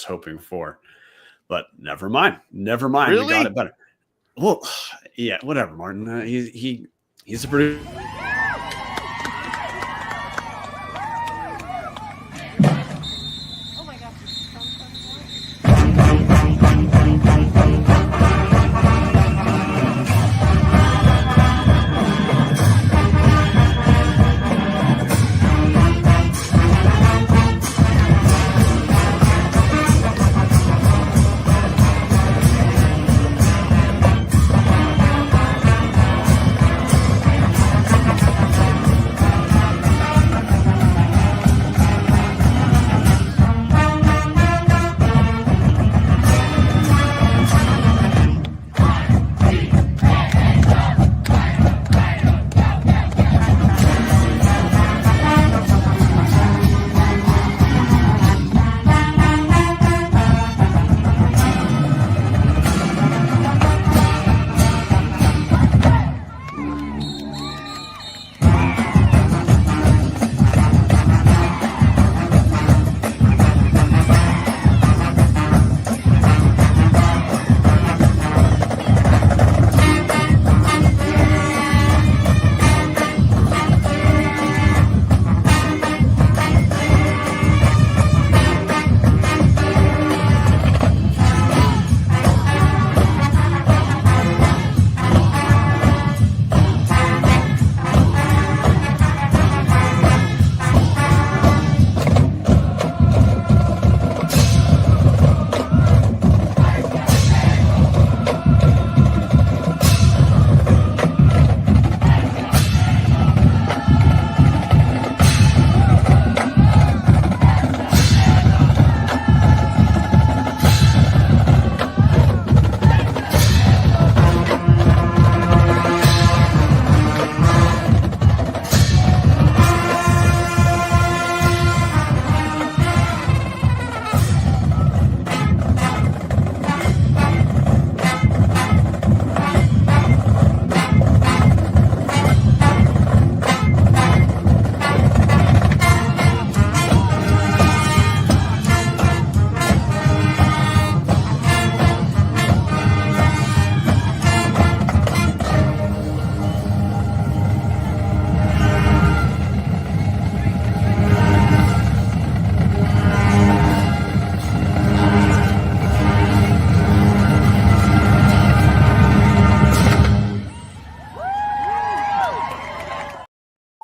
was hoping for. But never mind. Really? We got it better. Well, yeah, whatever, Martin. He's a pretty.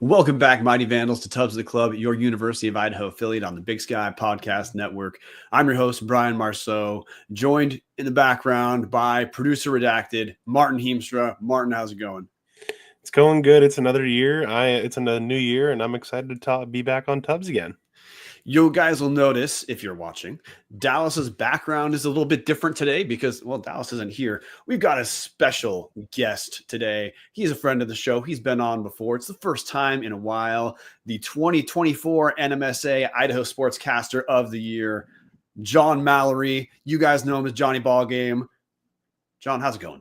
Welcome back, Mighty Vandals, to Tubs of the Club, your University of Idaho affiliate on the Big Sky Podcast Network. I'm your host, Brian Marceau, joined in the background by producer redacted, Martin Heemstra. Martin, how's it going? It's going good. It's another year. It's another new year, and I'm excited to be back on Tubs again. You guys will notice, if you're watching, Dallas's background is a little bit different today because, well, Dallas isn't here. We've got a special guest today. He's a friend of the show. He's been on before. It's the first time in a while. The 2024 NMSA Idaho Sportscaster of the Year, John Mallory. You guys know him as Johnny Ballgame. John, how's it going?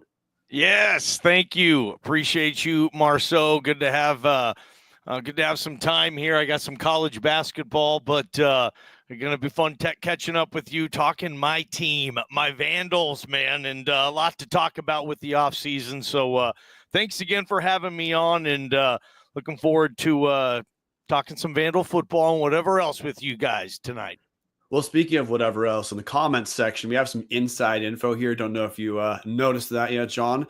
Yes, thank you. Appreciate you, Marceau. Good to have some time here. I got some college basketball, but it's going to be fun catching up with you, talking my team, my Vandals, man, and a lot to talk about with the offseason. So thanks again for having me on, and looking forward to talking some Vandal football and whatever else with you guys tonight. Well, speaking of whatever else, in the comments section, we have some inside info here. Don't know if you noticed that yet, John.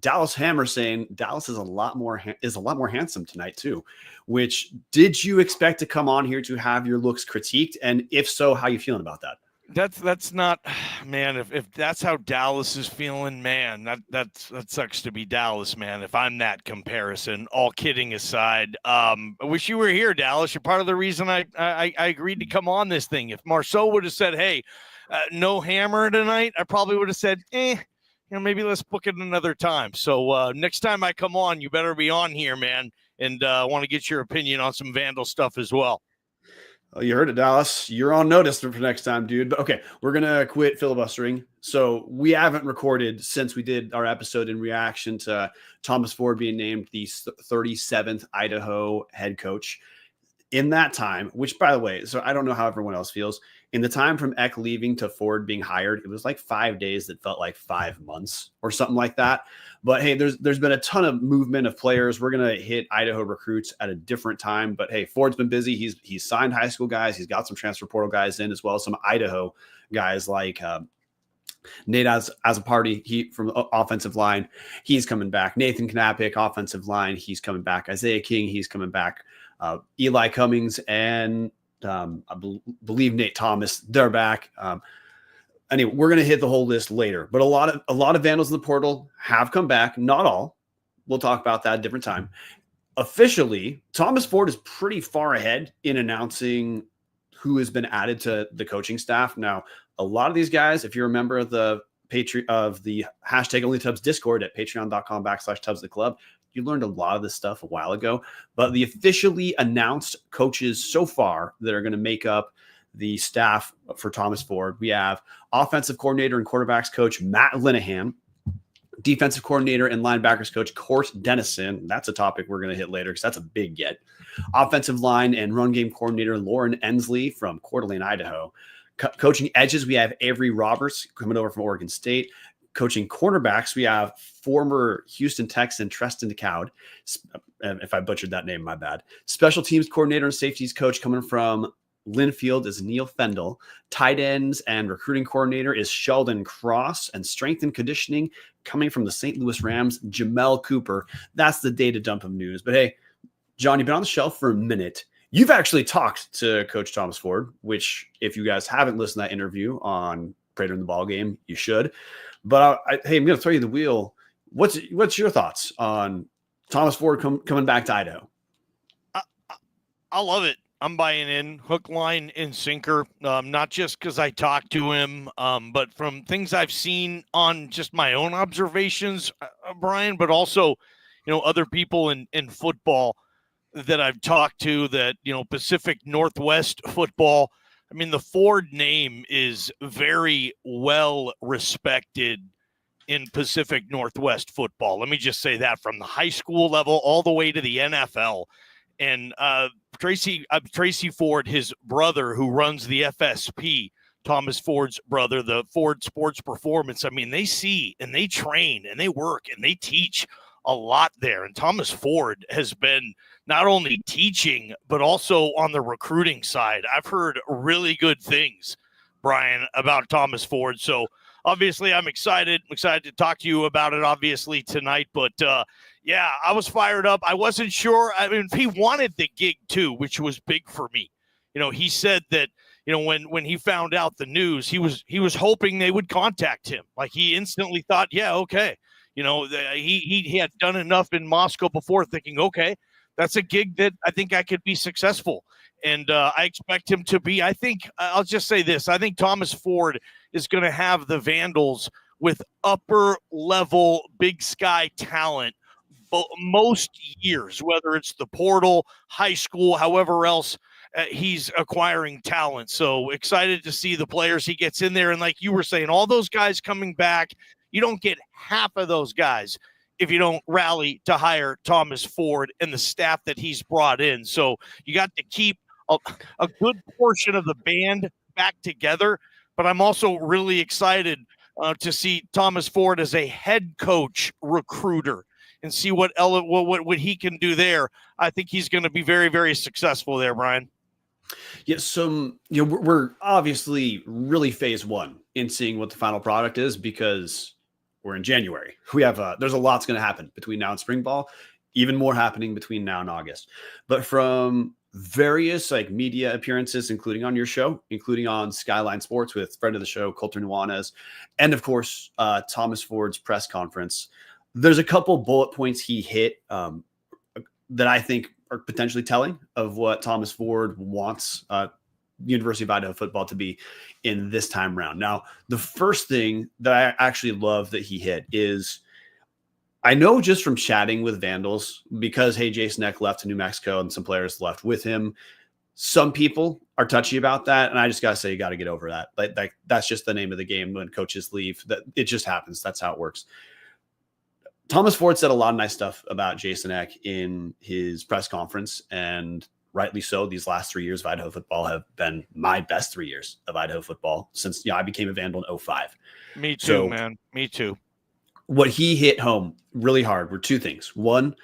Dallas Hammer saying Dallas is a lot more handsome tonight too. Which, did you expect to come on here to have your looks critiqued? And if so, how you feeling about that? That's not, man. If that's how Dallas is feeling, man, that sucks to be Dallas, man. If I'm that comparison, all kidding aside, I wish you were here, Dallas. You're part of the reason I agreed to come on this thing. If Marceau would have said, "Hey, no Hammer tonight," I probably would have said, maybe let's book it another time. So next time I come on, you better be on here, man. And I want to get your opinion on some Vandal stuff as well. Oh, you heard it, Dallas. You're on notice for next time, dude. But okay, we're going to quit filibustering. So we haven't recorded since we did our episode in reaction to Thomas Ford being named the 37th Idaho head coach. In that time, which, by the way, so I don't know how everyone else feels. in the time from Eck leaving to Ford being hired, it was like 5 days that felt like 5 months or something like that. But hey, there's been a ton of movement of players. We're going to hit Idaho recruits at a different time. But hey, Ford's been busy. He's signed high school guys. He's got some transfer portal guys in, as well as some Idaho guys like Nate as a party. He from offensive line, he's coming back. Nathan Knapik, offensive line, he's coming back. Isaiah King, he's coming back. Eli Cummings and I believe Nate Thomas, they're back. Anyway, we're going to hit the whole list later, but a lot of Vandals in the portal have come back. Not all. We'll talk about that at a different time. Officially, Thomas Ford is pretty far ahead in announcing who has been added to the coaching staff. Now, a lot of these guys, if you remember the hashtag Only Tubs Discord at patreon.com/Tubs the Club, you learned a lot of this stuff a while ago. But the officially announced coaches so far that are going to make up the staff for Thomas Ford, we have offensive coordinator and quarterbacks coach Matt Linehan, defensive coordinator and linebackers coach Court Dennison. That's a topic we're going to hit later because that's a big get. Offensive line and run game coordinator Lauren Ensley from Coeur d'Alene, Idaho. Coaching edges, we have Avery Roberts coming over from Oregon State. Coaching cornerbacks, we have former Houston Texan Treston DeCowd. If I butchered that name, my bad. Special teams coordinator and safeties coach coming from Linfield is Neil Fendel. Tight ends and recruiting coordinator is Sheldon Cross. And strength and conditioning coming from the St. Louis Rams, Jamel Cooper. That's the data dump of news. But hey, John, you've been on the shelf for a minute. You've actually talked to Coach Thomas Ford, which if you guys haven't listened to that interview on Prater in the Ballgame, you should. But hey, I'm going to throw you the wheel. What's your thoughts on Thomas Ford coming back to Idaho? I love it. I'm buying in hook, line, and sinker. Not just because I talked to him, but from things I've seen on just my own observations, Brian, but also, other people in football that I've talked to that, Pacific Northwest football. I mean, the Ford name is very well respected in Pacific Northwest football. Let me just say that, from the high school level all the way to the NFL. And Tracy Ford, his brother, who runs the FSP, Thomas Ford's brother, the Ford Sports Performance. I mean, they see and they train and they work and they teach a lot there. And Thomas Ford has been not only teaching, but also on the recruiting side. I've heard really good things, Brian, about Thomas Ford. So obviously I'm excited. I'm excited to talk to you about it, obviously, tonight. But yeah, I was fired up. I wasn't sure. I mean, he wanted the gig too, which was big for me. He said that, when he found out the news, he was hoping they would contact him. Like, he instantly thought, yeah, okay. He had done enough in Moscow before, thinking, okay, that's a gig that I think I could be successful. And I expect him to be. I think I'll just say this. I think Thomas Ford is going to have the Vandals with upper level Big Sky talent most years, whether it's the portal, high school, however else he's acquiring talent. So excited to see the players he gets in there. And like you were saying, all those guys coming back, you don't get half of those guys if you don't rally to hire Thomas Ford and the staff that he's brought in. So you got to keep a good portion of the band back together. But I'm also really excited to see Thomas Ford as a head coach recruiter and see what he can do there. I think he's going to be very, very successful there, Brian. Yeah, we're obviously really phase one in seeing what the final product is, because we're in January. We have there's a lot's going to happen between now and spring ball, even more happening between now and August. But from various media appearances, including on your show, including on Skyline Sports with friend of the show, Colter Nuanez, and of course, Thomas Ford's press conference, there's a couple bullet points he hit that I think are potentially telling of what Thomas Ford wants University of Idaho football to be in this time round. Now, the first thing that I actually love that he hit is, I know just from chatting with Vandals, because, hey, Jason Eck left to New Mexico and some players left with him, some people are touchy about that. And I just got to say, you got to get over that. Like, that's just the name of the game when coaches leave. That it just happens. That's how it works. Thomas Ford said a lot of nice stuff about Jason Eck in his press conference, and rightly so. These last 3 years of Idaho football have been my best 3 years of Idaho football since I became a Vandal in 05. Me too, So, man. Me too. What he hit home really hard were two things. One,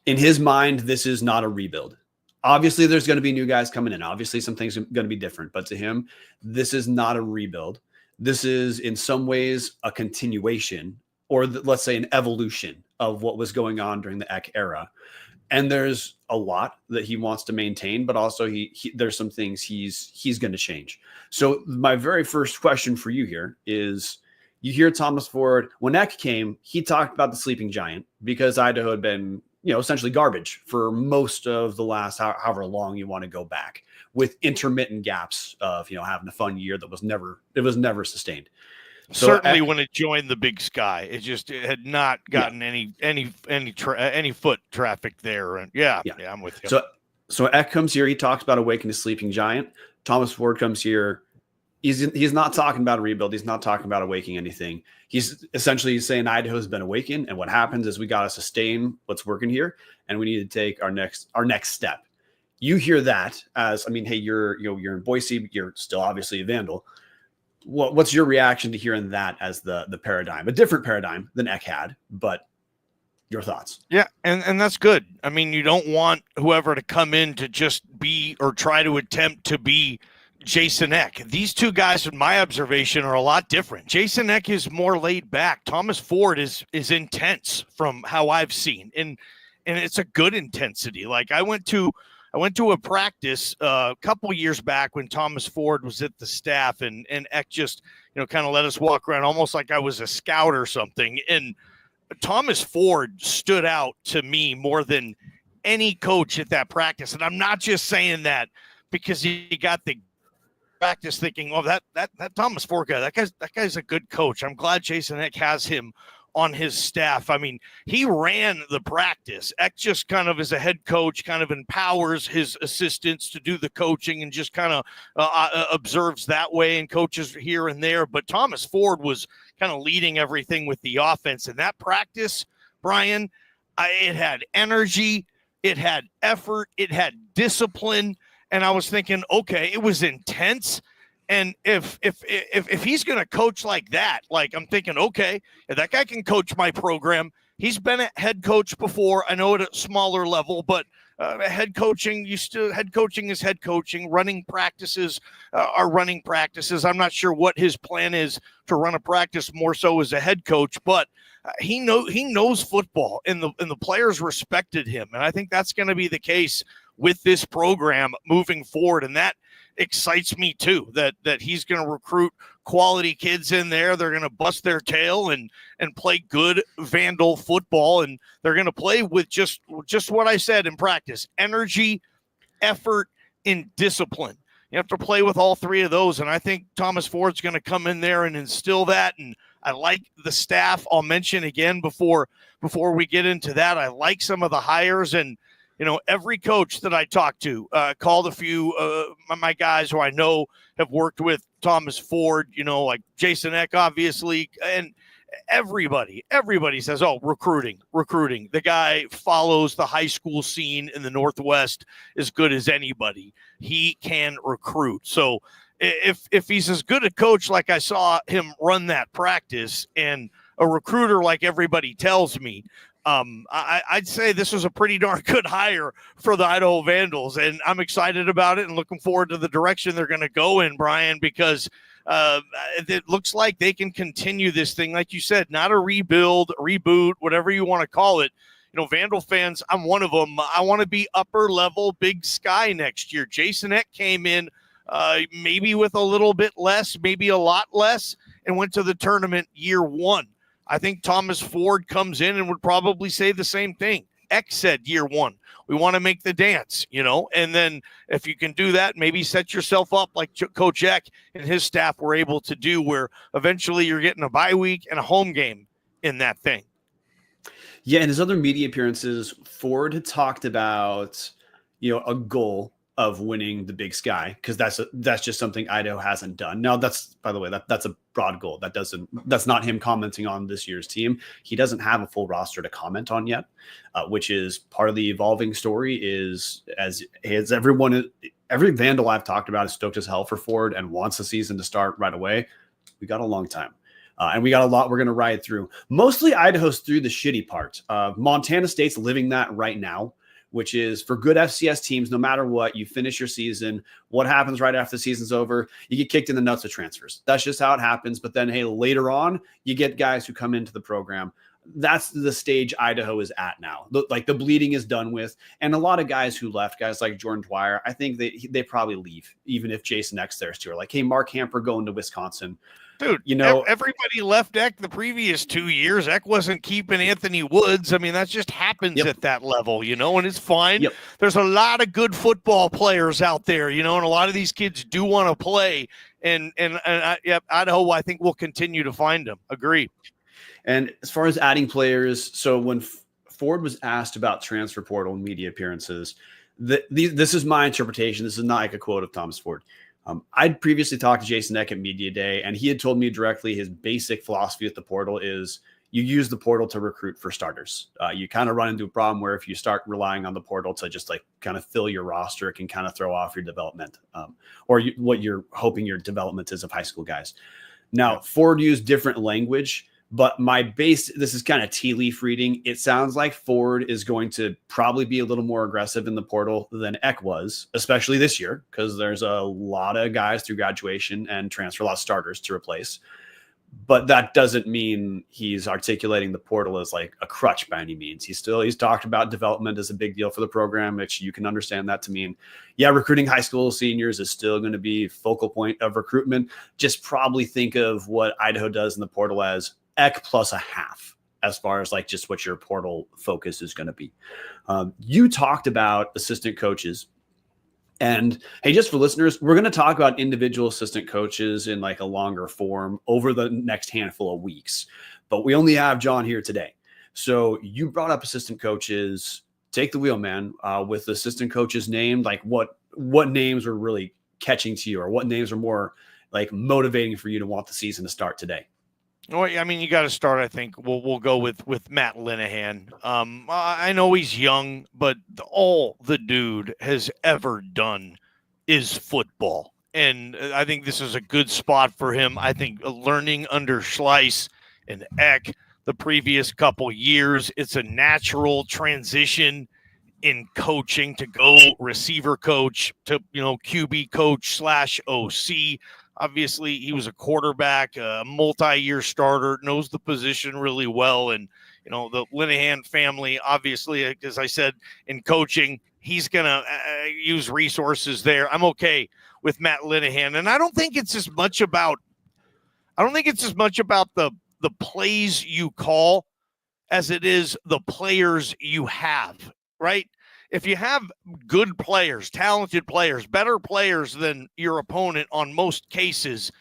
in his mind, this is not a rebuild. Obviously, there's going to be new guys coming in. Obviously, some things are going to be different. But to him, this is not a rebuild. This is, in some ways, a continuation, or let's say an evolution of what was going on during the Eck era. And there's a lot that he wants to maintain, but also there's some things he's going to change. So my very first question for you here is, you hear Thomas Ford, when Eck came, he talked about the sleeping giant because Idaho had been, essentially garbage for most of the last however long you want to go back, with intermittent gaps of, having a fun year that was never sustained. So certainly when it joined the Big Sky, it had not gotten any foot traffic there. And yeah, I'm with you. So Eck comes here. He talks about awakening the sleeping giant. Thomas Ford comes here. He's not talking about a rebuild. He's not talking about awakening anything. He's essentially saying Idaho's been awakened, and what happens is we got to sustain what's working here, and we need to take our next step. You hear that as, hey, you're in Boise. You're still obviously a Vandal. What's your reaction to hearing that as the paradigm, a different paradigm than Eck had, but your thoughts? Yeah, and that's good. You don't want whoever to come in to just be or try to attempt to be Jason Eck. These two guys, in my observation, are a lot different. Jason Eck is more laid back. Thomas Ford is intense from how I've seen, and it's a good intensity. Like I went to a practice a couple years back when Thomas Ford was at the staff, and Eck just kind of let us walk around almost like I was a scout or something. And Thomas Ford stood out to me more than any coach at that practice. And I'm not just saying that because he got the practice thinking, oh, that Thomas Ford guy, that guy's a good coach. I'm glad Jason Eck has him on his staff. He ran the practice. Eck just kind of, as a head coach, kind of empowers his assistants to do the coaching and just kind of observes that way and coaches here and there. But Thomas Ford was kind of leading everything with the offense. And that practice, Brian, it had energy, it had effort, it had discipline. And I was thinking, okay, it was intense. And if he's going to coach like that, like I'm thinking, okay, if that guy can coach my program. He's been a head coach before. I know at a smaller level, but head coaching is head coaching. Running practices are running practices. I'm not sure what his plan is to run a practice more so as a head coach, but he knows football, and the players respected him. And I think that's going to be the case with this program moving forward. And that excites me too, that he's going to recruit quality kids in there. They're going to bust their tail and play good Vandal football. And they're going to play with just what I said in practice: energy, effort, and discipline. You have to play with all three of those. And I think Thomas Ford's going to come in there and instill that. And I like the staff. I'll mention again before we get into that, I like some of the hires. And every coach that I talked to called a few of my guys who I know have worked with Thomas Ford, like Jason Eck, obviously. And everybody says, oh, recruiting. The guy follows the high school scene in the Northwest as good as anybody. He can recruit. So if he's as good a coach like I saw him run that practice, and a recruiter like everybody tells me, I'd say this was a pretty darn good hire for the Idaho Vandals, and I'm excited about it and looking forward to the direction they're going to go in, Brian, because it looks like they can continue this thing. Like you said, not a rebuild, reboot, whatever you want to call it. Vandal fans, I'm one of them. I want to be upper level Big Sky next year. Jason Eck came in maybe with a little bit less, maybe a lot less, and went to the tournament year one. I think Thomas Ford comes in and would probably say the same thing. Eck said year one, we want to make the dance, and then if you can do that, maybe set yourself up like Coach Eck and his staff were able to do, where eventually you're getting a bye week and a home game in that thing. Yeah, in his other media appearances, Ford had talked about, a goal of winning the Big Sky, because that's just something Idaho hasn't done. Now, that's, by the way, that's a broad goal. That's not him commenting on this year's team. He doesn't have a full roster to comment on yet, which is part of the evolving story. Is as every Vandal I've talked about is stoked as hell for Ford and wants the season to start right away. We got a long time. And we got a lot we're going to ride through. Mostly Idaho's through the shitty part. Montana State's living that right now, which is for good FCS teams, no matter what, you finish your season. What happens right after the season's over? You get kicked in the nuts with transfers. That's just how it happens. But then, hey, later on, you get guys who come into the program. That's the stage Idaho is at now. Like the bleeding is done with. And a lot of guys who left, guys like Jordan Dwyer, I think they probably leave, even if Jason X there's too. Or like, hey, Mark Hamper going to Wisconsin. Dude, everybody left Eck the previous 2 years. Eck wasn't keeping Anthony Woods. I mean, that just happens at that level, and it's fine. Yep. There's a lot of good football players out there, and a lot of these kids do want to play. And Idaho, I think, will continue to find them. Agree. And as far as adding players, so when Ford was asked about transfer portal and media appearances, this is my interpretation. This is not like a quote of Thomas Ford. I'd previously talked to Jason Eck at Media Day, and he had told me directly his basic philosophy with the portal is you use the portal to recruit for starters. You kind of run into a problem where if you start relying on the portal to just like kind of fill your roster, it can kind of throw off your development what you're hoping your development is of high school guys. Now, Ford used different language, but this is kind of tea leaf reading. It sounds like Ford is going to probably be a little more aggressive in the portal than Eck was, especially this year, because there's a lot of guys through graduation and transfer, a lot of starters to replace. But that doesn't mean he's articulating the portal as like a crutch by any means. He's talked about development as a big deal for the program, which you can understand that to mean, recruiting high school seniors is still going to be focal point of recruitment. Just probably think of what Idaho does in the portal as Eck plus a half, as far as like just what your portal focus is going to be. You talked about assistant coaches. And hey, just for listeners, we're going to talk about individual assistant coaches in like a longer form over the next handful of weeks. But we only have John here today. So you brought up assistant coaches. Take the wheel, man. With assistant coaches named, like what names were really catching to you, or what names are more like motivating for you to want the season to start today? Well, I mean, you got to start. I think we'll go with Matt Linehan. I know he's young, but all the dude has ever done is football, and I think this is a good spot for him. I think learning under Schleiss and Eck the previous couple years, it's a natural transition in coaching to go receiver coach to QB coach / OC. Obviously, he was a quarterback, a multi-year starter, knows the position really well. And, the Linehan family, obviously, as I said, in coaching, he's going to use resources there. I'm okay with Matt Linehan. And I don't think it's as much about the plays you call as it is the players you have, right? If you have good players, talented players, better players than your opponent on most cases,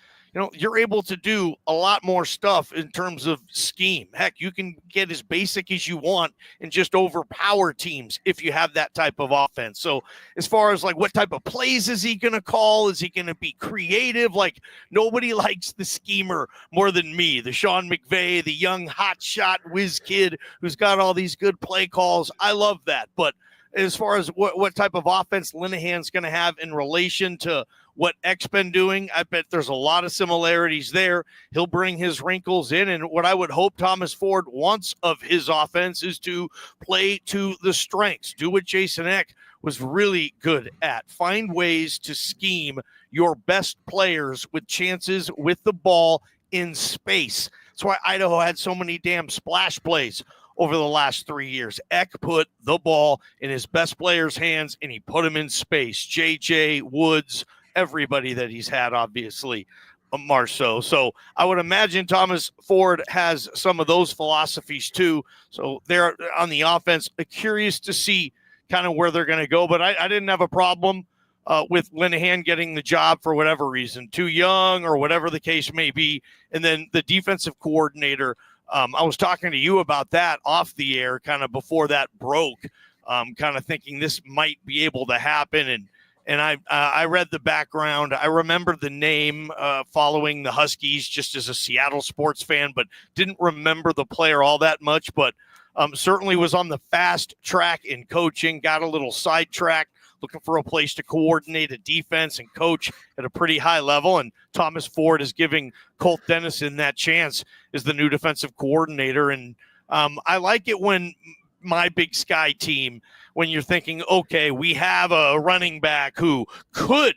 you're able to do a lot more stuff in terms of scheme. Heck, you can get as basic as you want and just overpower teams if you have that type of offense. So as far as like what type of plays is he going to call? Is he going to be creative? Like nobody likes the schemer more than me, the Sean McVay, the young hotshot whiz kid who's got all these good play calls. I love that. But as far as what type of offense Linehan's going to have in relation to what Eck's been doing, I bet there's a lot of similarities there. He'll bring his wrinkles in, and what I would hope Thomas Ford wants of his offense is to play to the strengths, do what Jason Eck was really good at. Find ways to scheme your best players with chances with the ball in space. That's why Idaho had so many damn splash plays over the last 3 years. Eck put the ball in his best players' hands, and he put him in space. JJ, Woods, everybody that he's had, obviously, Marceau. So I would imagine Thomas Ford has some of those philosophies too. So they're on the offense. Curious to see kind of where they're going to go. But I didn't have a problem with Linehan getting the job for whatever reason. Too young or whatever the case may be. And then the defensive coordinator, I was talking to you about that off the air kind of before that broke, kind of thinking this might be able to happen. And I read the background. I remember the name following the Huskies just as a Seattle sports fan, but didn't remember the player all that much. But certainly was on the fast track in coaching, got a little sidetracked, looking for a place to coordinate a defense and coach at a pretty high level. And Thomas Ford is giving Colt Dennison that chance as the new defensive coordinator. And I like it when my Big Sky team, when you're thinking, okay, we have a running back who could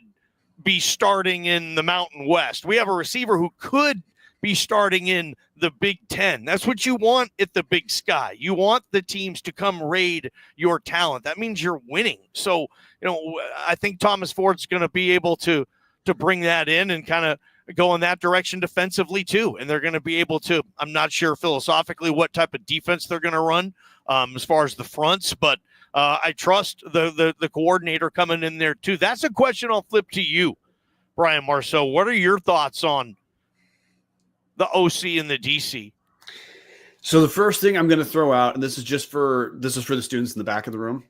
be starting in the Mountain West. We have a receiver who could be starting in the Big Ten. That's what you want at the Big Sky. You want the teams to come raid your talent. That means you're winning. So, I think Thomas Ford's going to be able to bring that in and kind of go in that direction defensively too. And they're going to be able to, I'm not sure philosophically what type of defense they're going to run as far as the fronts, but I trust the coordinator coming in there too. That's a question I'll flip to you, Brian Marceau. What are your thoughts on the OC and the DC? So the first thing I'm going to throw out, and this is for the students in the back of the room.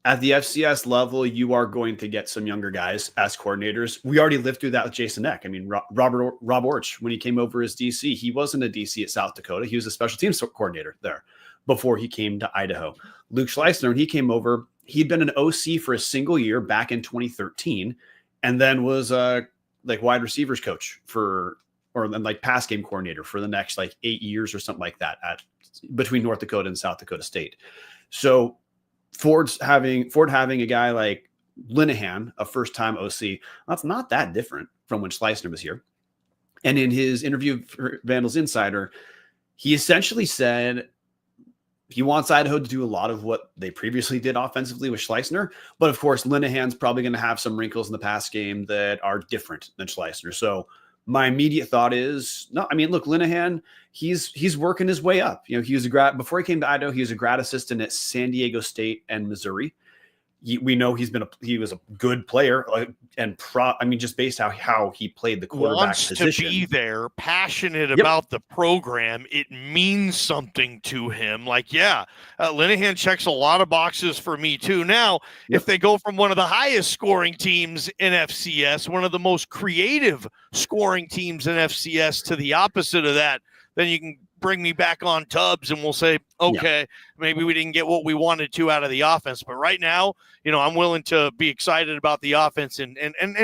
At the FCS level, you are going to get some younger guys as coordinators. We already lived through that with Jason Eck. I mean, Rob Orch, when he came over as DC, he wasn't a DC at South Dakota. He was a special teams coordinator there before he came to Idaho. Like Schleissner, when he came over, he'd been an OC for a single year back in 2013, and then was like wide receivers coach or like pass game coordinator for the next like 8 years or something like that between North Dakota and South Dakota State. So Ford having a guy like Linehan, a first-time OC, that's not that different from when Schleissner was here. And in his interview for Vandals Insider, he essentially said he wants Idaho to do a lot of what they previously did offensively with Schleissner. But of course, Linehan's probably going to have some wrinkles in the pass game that are different than Schleissner. So my immediate thought is, no, I mean, look, Linehan, he's working his way up. He was a grad before he came to Idaho. He was a grad assistant at San Diego State and Missouri. We know he was a good player, just based on how he played the quarterback position. Wants to be there, passionate about the program. It means something to him. Linehan checks a lot of boxes for me too. Now, if they go from one of the highest scoring teams in FCS, one of the most creative scoring teams in FCS, to the opposite of that, then you can bring me back on Tubbs and we'll say, okay, maybe we didn't get what we wanted to out of the offense. But right now, I'm willing to be excited about the offense and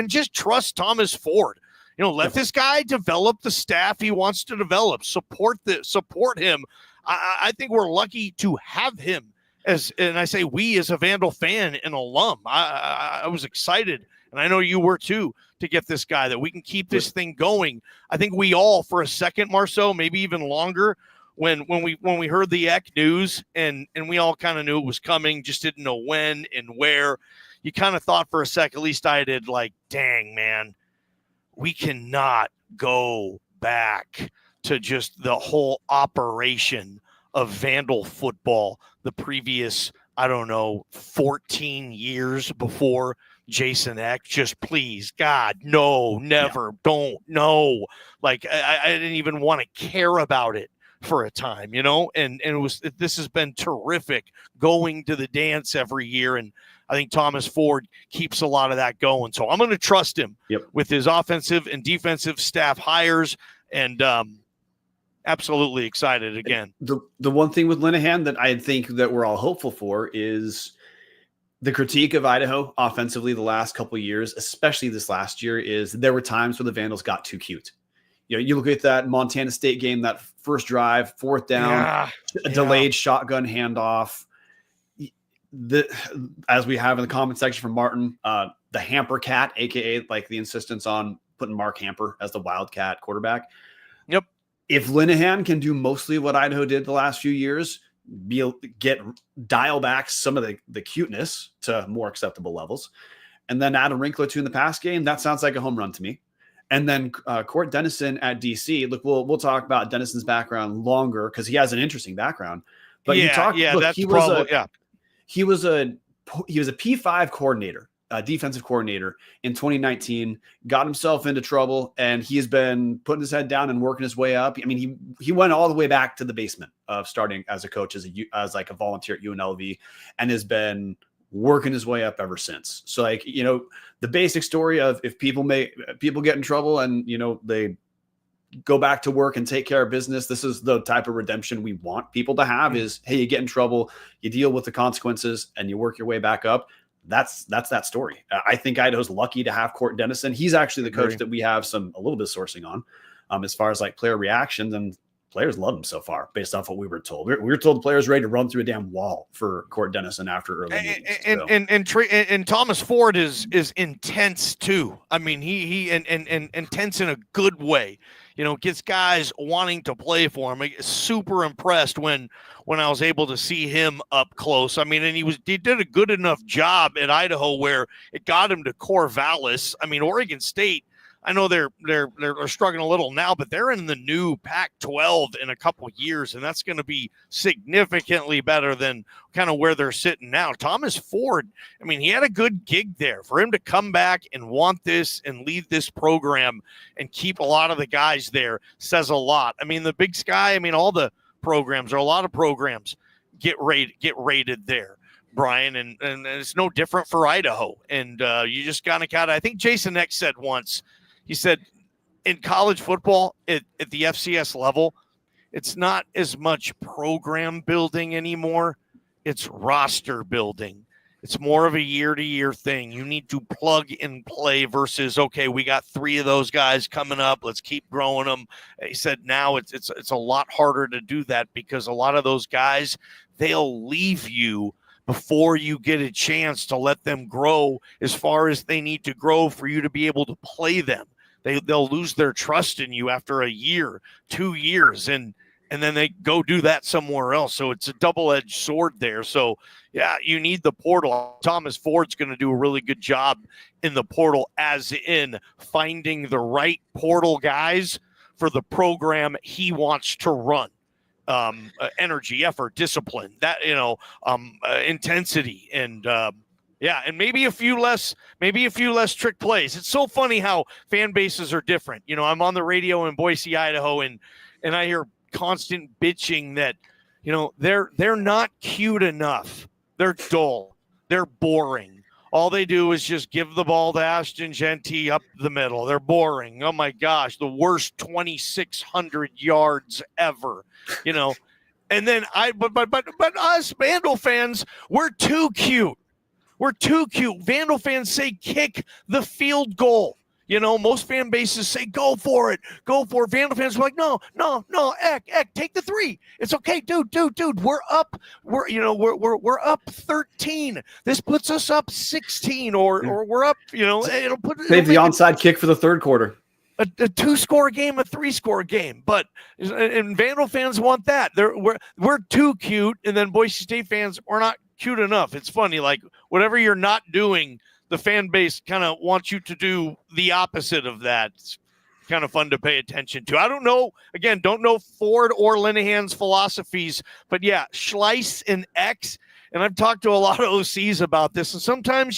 just trust Thomas Ford. Let this guy develop the staff he wants to develop. Support him. I think we're lucky to have him and I say we as a Vandal fan and alum. I was excited, and I know you were too, to get this guy, that we can keep this thing going. I think we all, for a second, Marceau, maybe even longer, when we heard the Eck news and we all kind of knew it was coming, just didn't know when and where. You kind of thought for a sec, at least I did, like, dang, man, we cannot go back to just the whole operation of Vandal football the previous, 14 years before Jason Eck. Just please, God, no, never, don't, no. Like, I didn't even want to care about it for a time, and this has been terrific, going to the dance every year. And I think Thomas Ford keeps a lot of that going. So I'm going to trust him with his offensive and defensive staff hires, and absolutely excited again. The one thing with Linehan that I think that we're all hopeful for is the critique of Idaho offensively the last couple of years, especially this last year, is there were times where the Vandals got too cute. You look at that Montana State game, that first drive, fourth down, delayed shotgun handoff. As we have in the comment section from Martin, the Hamper Cat, aka like the insistence on putting Mark Hamper as the Wildcat quarterback. Yep. If Linehan can do mostly what Idaho did the last few years, dial back some of the cuteness to more acceptable levels, and then add a wrinkle or two in the pass game, that sounds like a home run to me. And then Court Dennison at DC. Look, we'll talk about Dennison's background longer because he has an interesting background. But he was a P5 coordinator, defensive coordinator in 2019. Got himself into trouble, and he has been putting his head down and working his way up. I mean, he went all the way back to the basement of starting as a coach, as like a volunteer at UNLV, and has been working his way up ever since. So like, the basic story of if people get in trouble and, they go back to work and take care of business, this is the type of redemption we want people to have is, hey, you get in trouble, you deal with the consequences and you work your way back up. That's that story. I think Idaho's lucky to have Court Dennison. He's actually the coach that we have a little bit of sourcing on as far as like player reactions, and players love him so far based off what we were told. We were told the players ready to run through a damn wall for Court Dennison after early meetings. And Thomas Ford is intense too. I mean, he intense in a good way. Gets guys wanting to play for him. I'm super impressed when I was able to see him up close. I mean, and he did a good enough job at Idaho where it got him to Corvallis. I mean, Oregon State, I know they're struggling a little now, but they're in the new Pac-12 in a couple years, and that's going to be significantly better than kind of where they're sitting now. Thomas Ford, I mean, he had a good gig there. For him to come back and want this and lead this program and keep a lot of the guys there says a lot. I mean, the Big Sky, I mean, all the programs, or a lot of programs, get rated there, Brian, and it's no different for Idaho. And you just kind of I think Jason Eck said once, he said, in college football at the FCS level, it's not as much program building anymore. It's roster building. It's more of a year-to-year thing. You need to plug and play versus, okay, we got 3 of those guys coming up. Let's keep growing them. He said now it's a lot harder to do that because a lot of those guys, they'll leave you before you get a chance to let them grow as far as they need to grow for you to be able to play them. They'll lose their trust in you after a year, 2 years, and then they go do that somewhere else. So it's a double-edged sword there. So, yeah, you need the portal. Thomas Ford's going to do a really good job in the portal, as in finding the right portal guys for the program he wants to run. Energy, effort, discipline, that, intensity, and and maybe a few less trick plays. It's so funny how fan bases are different. I'm on the radio in Boise, Idaho, and I hear constant bitching that, they're not cute enough. They're dull. They're boring. All they do is just give the ball to Ashton Genty up the middle. They're boring. Oh my gosh, the worst 2,600 yards ever. And then but us Vandal fans, we're too cute. We're too cute. Vandal fans say kick the field goal. Most fan bases say go for it. Go for it. Vandal fans are like, no, Eck, take the 3. It's okay, dude. We're up. We're up 13. This puts us up 16, or we're up. It'll save the onside kick for the third quarter. A 2-score game, a 3-score game, and Vandal fans want that. We're too cute, and then Boise State fans, we're not cute enough. It's funny, like whatever you're not doing, the fan base kind of wants you to do the opposite of that. It's kind of fun to pay attention to. I don't know Ford or Linehan's philosophies, but yeah, Schleiss and X, and I've talked to a lot of OCs about this, and sometimes,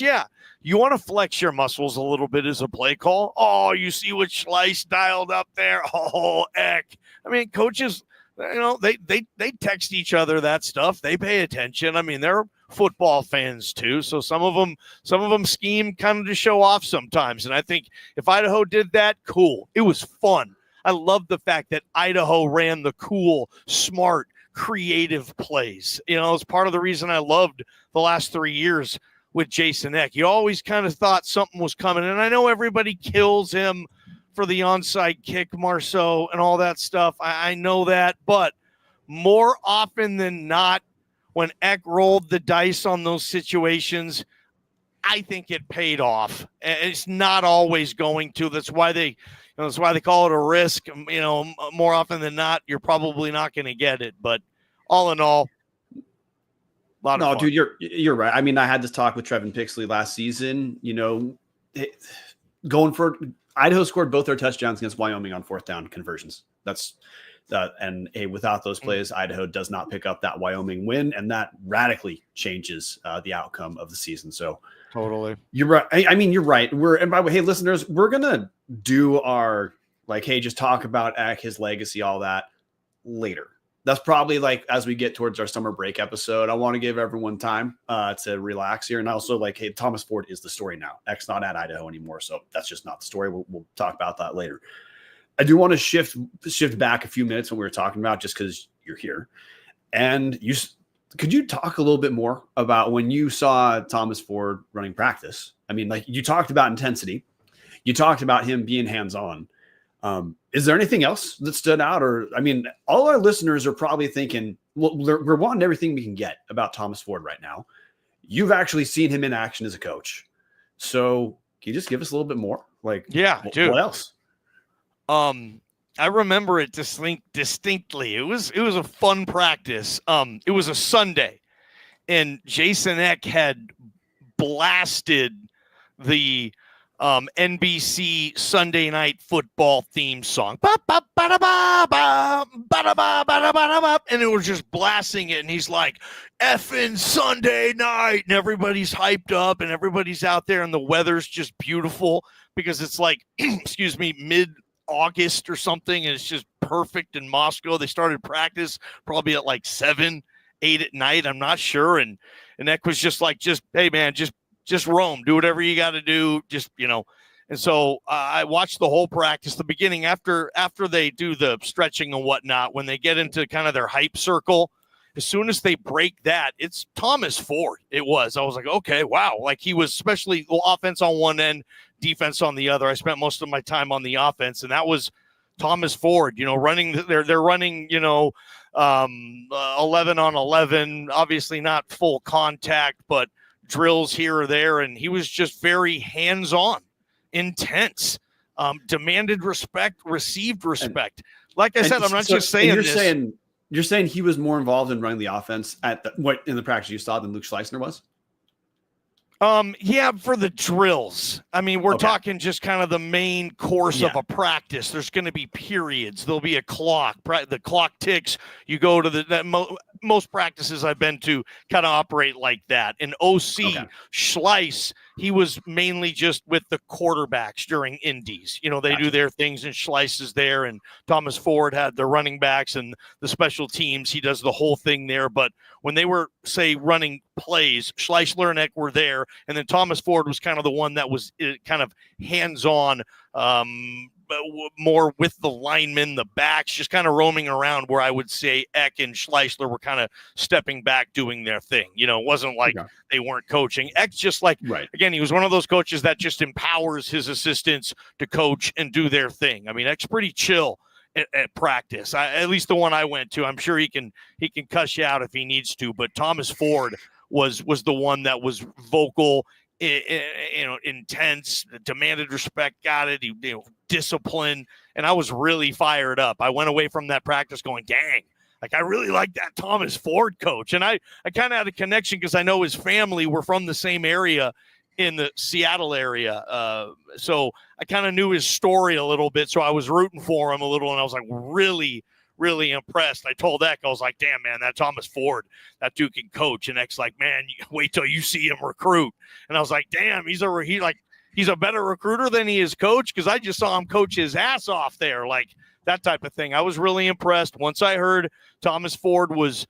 you want to flex your muscles a little bit as a play call. Oh, you see what Schleiss dialed up there? Oh, Eck. I mean, coaches, they text each other that stuff. They pay attention. I mean, they're football fans too. So some of them scheme kind of to show off sometimes. And I think if Idaho did that, cool. It was fun. I love the fact that Idaho ran the cool, smart, creative plays. It's part of the reason I loved the last 3 years with Jason Eck. You always kind of thought something was coming. And I know everybody kills him for the onside kick, Marceau, and all that stuff. I know that. But more often than not, when Eck rolled the dice on those situations, I think it paid off. It's not always going to. That's why they call it a risk. More often than not, you're probably not going to get it. But all in all, no, dude, you're right. I mean, I had this talk with Trevin Pixley last season. Going for Idaho scored both their touchdowns against Wyoming on 4th down conversions. That's without those plays, Idaho does not pick up that Wyoming win, and that radically changes the outcome of the season. So totally, you're right. I mean, you're right. And by the way, hey, listeners, we're gonna do our just talk about Eck, his legacy, all that later. that's probably like as we get towards our summer break episode, I want to give everyone time to relax here. And also like, hey, Thomas Ford is the story now. Eck's not at Idaho anymore. So that's just not the story. We'll talk about that later. I do want to shift back a few minutes when we were talking about, just because you're here. And could you talk a little bit more about when you saw Thomas Ford running practice? I mean, like you talked about intensity. You talked about him being hands-on. Is there anything else that stood out? Or, I mean, all our listeners are probably thinking, well, we're wanting everything we can get about Thomas Ford right now. You've actually seen him in action as a coach. So can you just give us a little bit more? Like, yeah, dude. What else? I remember it distinctly. It was a fun practice. It was a Sunday, and Jason Eck had blasted the NBC Sunday Night Football theme song. And it was just blasting it. And he's like, effing Sunday night. And everybody's hyped up and everybody's out there. And the weather's just beautiful because it's like, excuse me, mid-August or something. And it's just perfect in Moscow. They started practice probably at like 7, 8 at night. I'm not sure. And Eck was just like, hey, man, just roam, do whatever you got to do. And so I watched the whole practice, the beginning after they do the stretching and whatnot, when they get into kind of their hype circle, as soon as they break that, it's Thomas Ford. I was like, okay, wow. Like he was, especially offense on one end, defense on the other. I spent most of my time on the offense, and that was Thomas Ford, running, they're running, 11 on 11, obviously not full contact, but drills here or there. And he was just very hands-on, intense, demanded respect, received respect. Like I said, I'm not just saying this. You're saying he was more involved in running the offense in the practice you saw than Luke Schleissner was? Yeah, for the drills. I mean, we're talking just kind of the main course of a practice. There's going to be periods. There'll be a clock. The clock ticks. You go to most practices I've been to kind of operate like that. And OC Schleiss, he was mainly just with the quarterbacks during indies. They do their things, and Schleiss is there, and Thomas Ford had the running backs and the special teams. He does the whole thing there. But when they were, say, running plays, Schleissler and Eck were there, and then Thomas Ford was kind of the one that was kind of hands-on, more with the linemen, the backs, just kind of roaming around, where I would say Eck and Schleissler were kind of stepping back, doing their thing. It wasn't like they weren't coaching. Eck's just like, again, he was one of those coaches that just empowers his assistants to coach and do their thing. I mean, Eck's pretty chill at practice. At least the one I went to. I'm sure he can cuss you out if he needs to, but Thomas Ford was the one that was vocal, intense, demanded respect, got it, discipline, and I was really fired up. I went away from that practice going, dang, like I really like that Thomas Ford coach. And I kind of had a connection because I know his family were from the same area in the Seattle area. So I kind of knew his story a little bit. So I was rooting for him a little, and I was like really, really impressed. I told Eck, I was like, damn, man, that Thomas Ford, that dude can coach. And Eck's like, man, wait till you see him recruit. And I was like, damn, he's a better recruiter than he is coach, because I just saw him coach his ass off there, like that type of thing. I was really impressed. Once I heard Thomas Ford was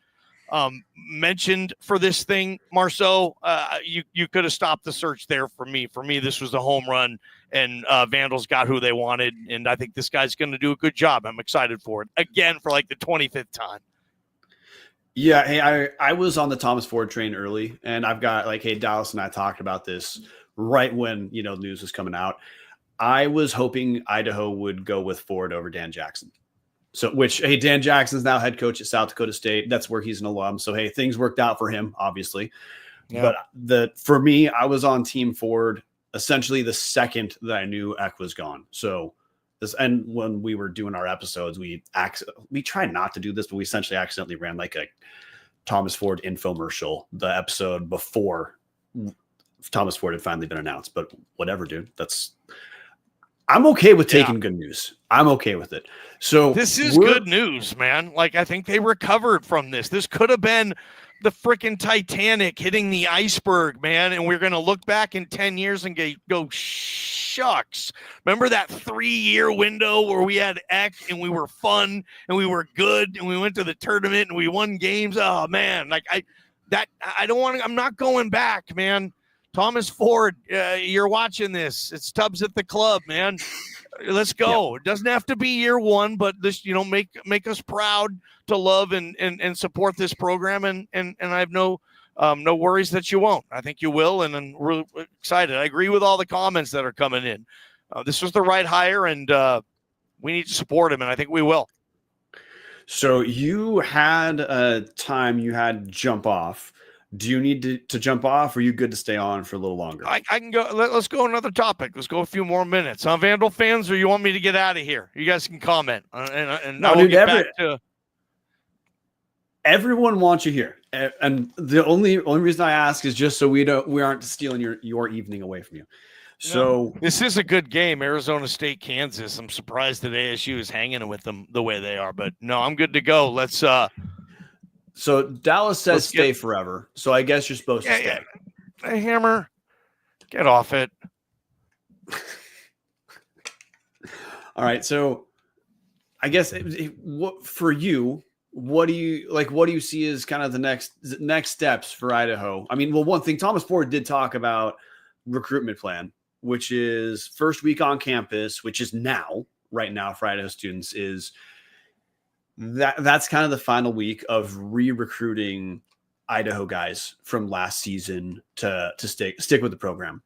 mentioned for this thing, Marceau, you could have stopped the search there for me. For me, this was the home run, and Vandals got who they wanted, and I think this guy's going to do a good job. I'm excited for it, again, for like the 25th time. Yeah, hey, I was on the Thomas Ford train early, and I've got like, hey, Dallas and I talked about this right when news was coming out. I was hoping Idaho would go with Ford over Dan Jackson. So, hey, Dan Jackson's now head coach at South Dakota State. That's where he's an alum. So, hey, things worked out for him, obviously. Yeah. But for me, I was on Team Ford essentially the second that I knew Eck was gone. So, and when we were doing our episodes, we tried not to do this, but we essentially accidentally ran like a Thomas Ford infomercial the episode before Thomas Ford had finally been announced. But whatever, dude. I'm okay with taking good news. I'm okay with it. So this is good news, man. Like, I think they recovered from this. This could have been the freaking Titanic hitting the iceberg, man. And we're going to look back in 10 years and go, shit. shucks. Remember that 3-year window where we had Eck and we were fun and we were good and we went to the tournament and we won games? Oh, man. Like, I'm not going back, man. Thomas Ford, you're watching this. It's Tubbs at the club, man. Let's go. It doesn't have to be year one, but this, make us proud to love and support this program. And I have no worries that you won't. I think you will. And I'm really excited. I agree with all the comments that are coming in. This was the right hire, and we need to support him. And I think we will. So you had a time you had to jump off. Do you need to jump off, or are you good to stay on for a little longer? I can go. Let's go another topic. Let's go a few more minutes. Vandal fans, or you want me to get out of here? You guys can comment. And no, I will dude, get back to... Everyone wants you here. And the only reason I ask is just so we aren't stealing your evening away from you. So this is a good game, Arizona State, Kansas. I'm surprised that ASU is hanging with them the way they are, but no, I'm good to go. Let's So Dallas says stay forever. So I guess you're supposed to stay. Yeah. Hey, Hammer, get off it. All right. So I guess for you, what do you see as kind of the next steps for Idaho? I mean, well, one thing, Thomas Ford did talk about recruitment plan, which is first week on campus, which is right now for Idaho students, is that's kind of the final week of re-recruiting Idaho guys from last season to stick with the program.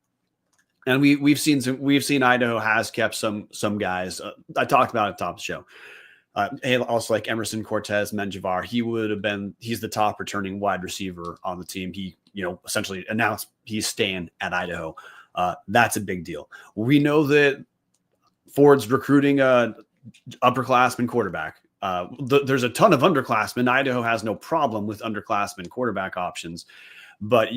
And we've seen Idaho has kept some guys. I talked about it at the top of the show. Also like Emerson Cortez Menjivar, he's the top returning wide receiver on the team. He, essentially announced he's staying at Idaho. That's a big deal. We know that Ford's recruiting a upperclassman quarterback. There's a ton of underclassmen. Idaho has no problem with underclassmen quarterback options, but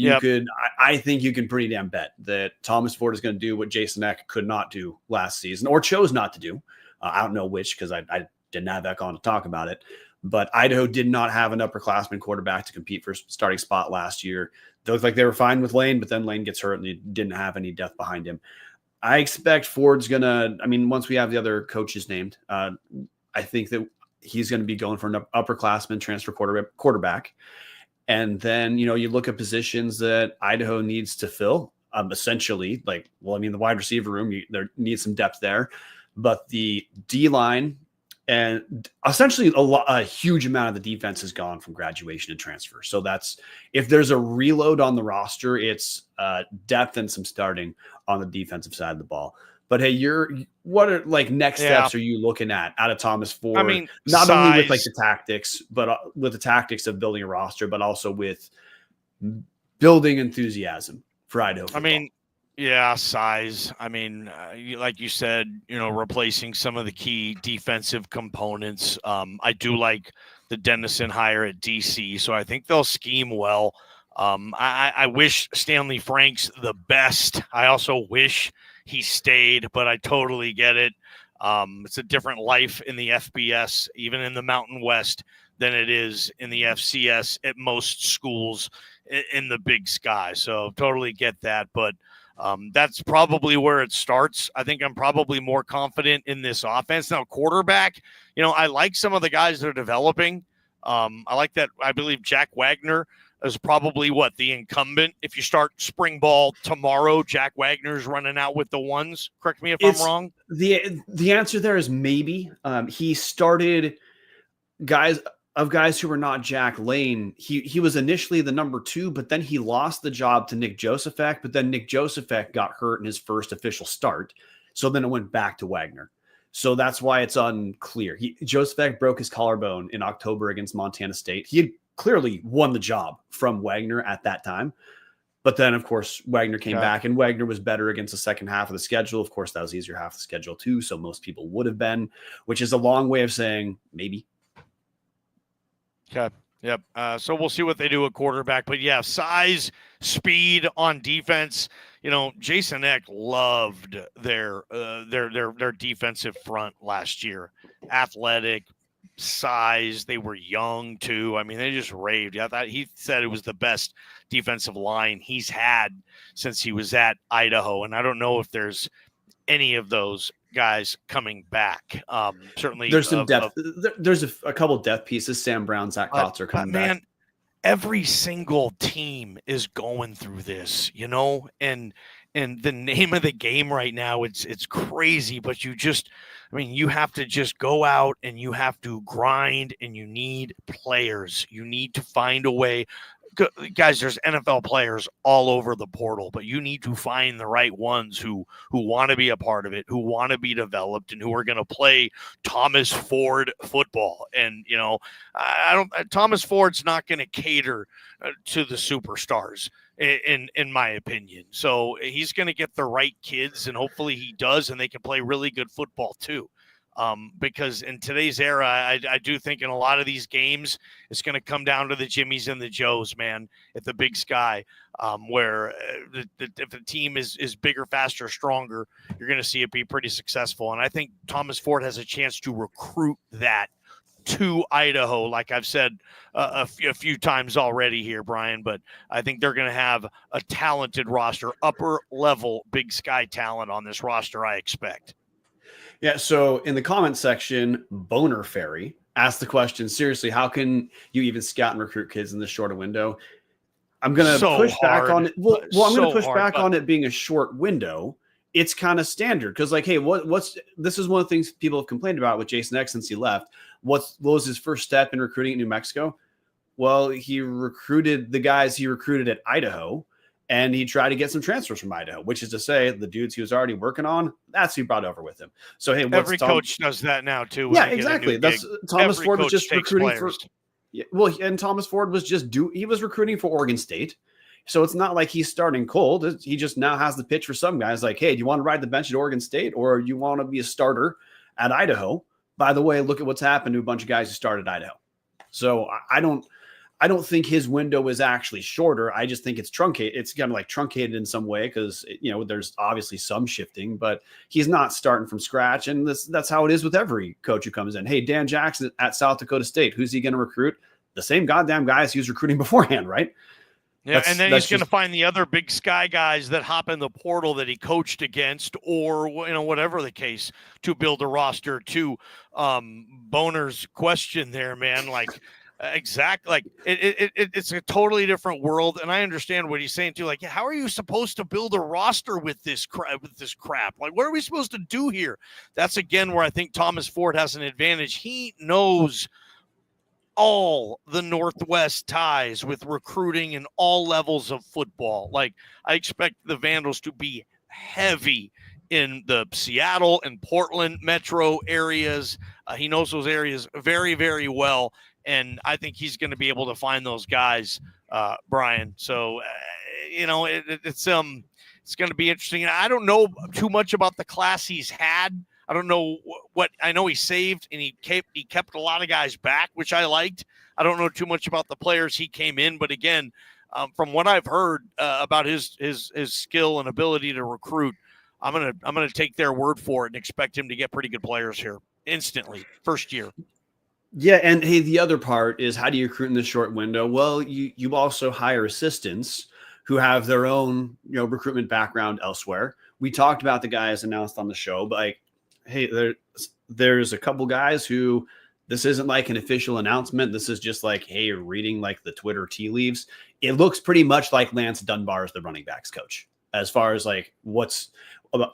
I think you can pretty damn bet that Thomas Ford is going to do what Jason Eck could not do last season or chose not to do. I don't know which, because I didn't have Eck on to talk about it, but Idaho did not have an upperclassman quarterback to compete for starting spot last year. They looked like they were fine with Lane, but then Lane gets hurt and he didn't have any depth behind him. I expect Ford's once we have the other coaches named, I think that he's going to be going for an upperclassman transfer quarterback. And then, you look at positions that Idaho needs to fill, essentially the wide receiver room, there needs some depth there, but the D-line and essentially a huge amount of the defense has gone from graduation and transfer. So that's, if there's a reload on the roster, it's depth and some starting on the defensive side of the ball. But hey, what are next steps are you looking at out of Thomas Ford? I mean, not only with the tactics, but with the tactics of building a roster, but also with building enthusiasm for Idaho football. I mean, yeah, size. I mean, like you said, replacing some of the key defensive components. I do like the Dennison hire at DC, so I think they'll scheme well. I wish Stanley Frank's the best. I also wish he stayed, but I totally get it. It's a different life in the FBS, even in the Mountain West, than it is in the FCS at most schools in the Big Sky. So totally get that. But that's probably where it starts. I think I'm probably more confident in this offense. Now, quarterback, I like some of the guys that are developing. I like that. I believe Jack Wagner is probably the incumbent. If you start spring ball tomorrow, Jack Wagner's running out with the ones. Correct me if I'm wrong. The answer there is maybe. He started guys who were not Jack Lane. He was initially the number 2, but then he lost the job to Nick Josephack, but then Nick Josephack got hurt in his first official start. So then it went back to Wagner. So that's why it's unclear. Josephack broke his collarbone in October against Montana State. He had clearly won the job from Wagner at that time. But then, of course, Wagner came back, and Wagner was better against the second half of the schedule. Of course, that was the easier half of the schedule too, so most people would have been, which is a long way of saying maybe. Okay. Yep. So we'll see what they do at quarterback. But, yeah, size, speed on defense. Jason Eck loved their defensive front last year. Athletic, size. They were young too. I mean, they just raved. I thought he said it was the best defensive line he's had since he was at Idaho. And I don't know if there's any of those guys coming back. Certainly There's some depth. There's a couple depth pieces. Sam Brown, Zach Kotz are coming back. Every single team is going through this, and the name of the game right now, it's crazy, but you have to just go out and you have to grind, and you need players. You need to find a way. Guys, there's NFL players all over the portal, but you need to find the right ones who want to be a part of it, who want to be developed, and who are going to play Thomas Ford football. And, Thomas Ford's not going to cater to the superstars in my opinion. So he's going to get the right kids, and hopefully he does, and they can play really good football too. Because in today's era, I do think in a lot of these games, it's going to come down to the Jimmies and the Joes, man, at the Big Sky, where if the team is bigger, faster, stronger, you're going to see it be pretty successful. And I think Thomas Ford has a chance to recruit that to Idaho, like I've said a few times already here, Brian, but I think they're going to have a talented roster, upper level Big Sky talent on this roster, I expect. Yeah, so in the comment section, Boner Fairy asked the question, seriously, how can you even scout and recruit kids in this short a window? I'm going to push back on it. Well, I'm going to push back on it being a short window. It's kind of standard because, like, hey, this is one of the things people have complained about with Jason X since he left. What was his first step in recruiting at New Mexico? Well, he recruited the guys he recruited at Idaho, and he tried to get some transfers from Idaho, which is to say the dudes he was already working on, that's who he brought over with him. So, hey, every coach does that now too. Yeah, exactly. That's Thomas Ford was just recruiting for. Yeah, well, and Thomas Ford was he was recruiting for Oregon State. So it's not like he's starting cold. He just now has the pitch for some guys like, hey, do you want to ride the bench at Oregon State, or do you want to be a starter at Idaho? By the way, look at what's happened to a bunch of guys who started Idaho. So I don't think his window is actually shorter. I just think it's truncated. It's kind of like truncated in some way because, there's obviously some shifting, but he's not starting from scratch. And that's how it is with every coach who comes in. Hey, Dan Jackson at South Dakota State, who's he going to recruit? The same goddamn guys he was recruiting beforehand, right? Yeah, and then he's going to find the other Big Sky guys that hop in the portal that he coached against, or whatever the case, to build a roster. To Boner's question there, man, like exactly, like it's a totally different world, and I understand what he's saying too. Like, how are you supposed to build a roster with this crap? Like, what are we supposed to do here? That's again where I think Thomas Ford has an advantage. He knows all the Northwest ties with recruiting and all levels of football. Like, I expect the Vandals to be heavy in the Seattle and Portland metro areas. He knows those areas very, very well. And I think he's going to be able to find those guys, Brian. So, it's going to be interesting. I don't know too much about the class he's had. I don't know what I know. He saved and he kept a lot of guys back, which I liked. I don't know too much about the players he came in, but again, from what I've heard about his skill and ability to recruit, I'm gonna take their word for it and expect him to get pretty good players here instantly, first year. Yeah, and hey, the other part is, how do you recruit in this short window? Well, you also hire assistants who have their own recruitment background elsewhere. We talked about the guys announced on the show, but like, hey, there's a couple guys who this isn't like an official announcement. This is just like, hey, you're reading like the Twitter tea leaves. It looks pretty much like Lance Dunbar is the running backs coach as far as like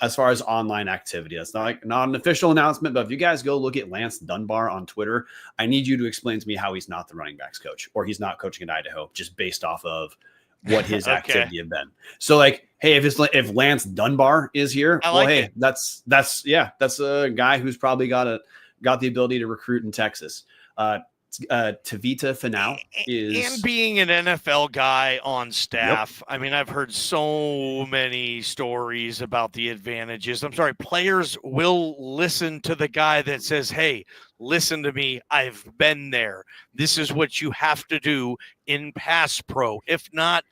as far as online activity. That's not an official announcement, but if you guys go look at Lance Dunbar on Twitter, I need you to explain to me how he's not the running backs coach, or he's not coaching at Idaho just based off of what his activity have been. So like, hey, if Lance Dunbar is here, that's a guy who's probably got the ability to recruit in Texas. Tavita Finau is, and being an NFL guy on staff. Yep. I mean, I've heard so many stories about the advantages. I'm sorry, players will listen to the guy that says, hey, listen to me, I've been there. This is what you have to do in pass pro. If not,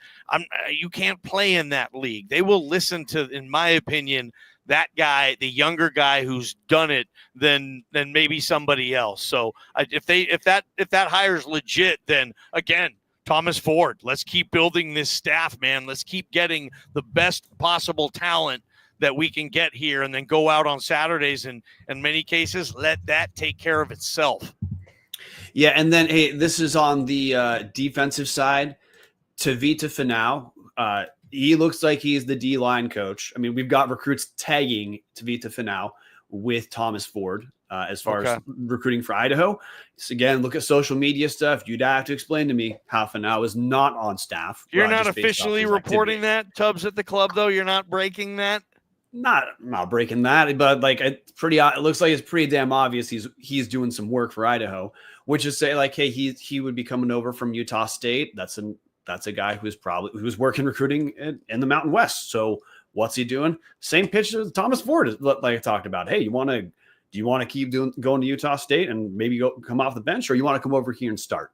you can't play in that league. They will listen to, in my opinion, that guy, the younger guy who's done it, than maybe somebody else. So if that hire's legit, then again, Thomas Ford, let's keep building this staff, man. Let's keep getting the best possible talent that we can get here, and then go out on Saturdays and in many cases let that take care of itself. Yeah, and then hey, this is on the defensive side. Tavita Finau, he looks like he's the D-line coach. I mean, we've got recruits tagging Tavita Finau with Thomas Ford as far as recruiting for Idaho. So again, look at social media stuff. You'd have to explain to me how Finau is not on staff. You're not officially reporting that, Tubbs at the club, though? You're not breaking that? Not breaking that, but like it's pretty. It looks like it's pretty damn obvious he's doing some work for Idaho, which is say like, hey, he would be coming over from Utah State. That's a guy who's working recruiting in the Mountain West. So what's he doing? Same pitch as Thomas Ford, like I talked about. Hey, do you want to keep going to Utah State and maybe come off the bench, or you want to come over here and start?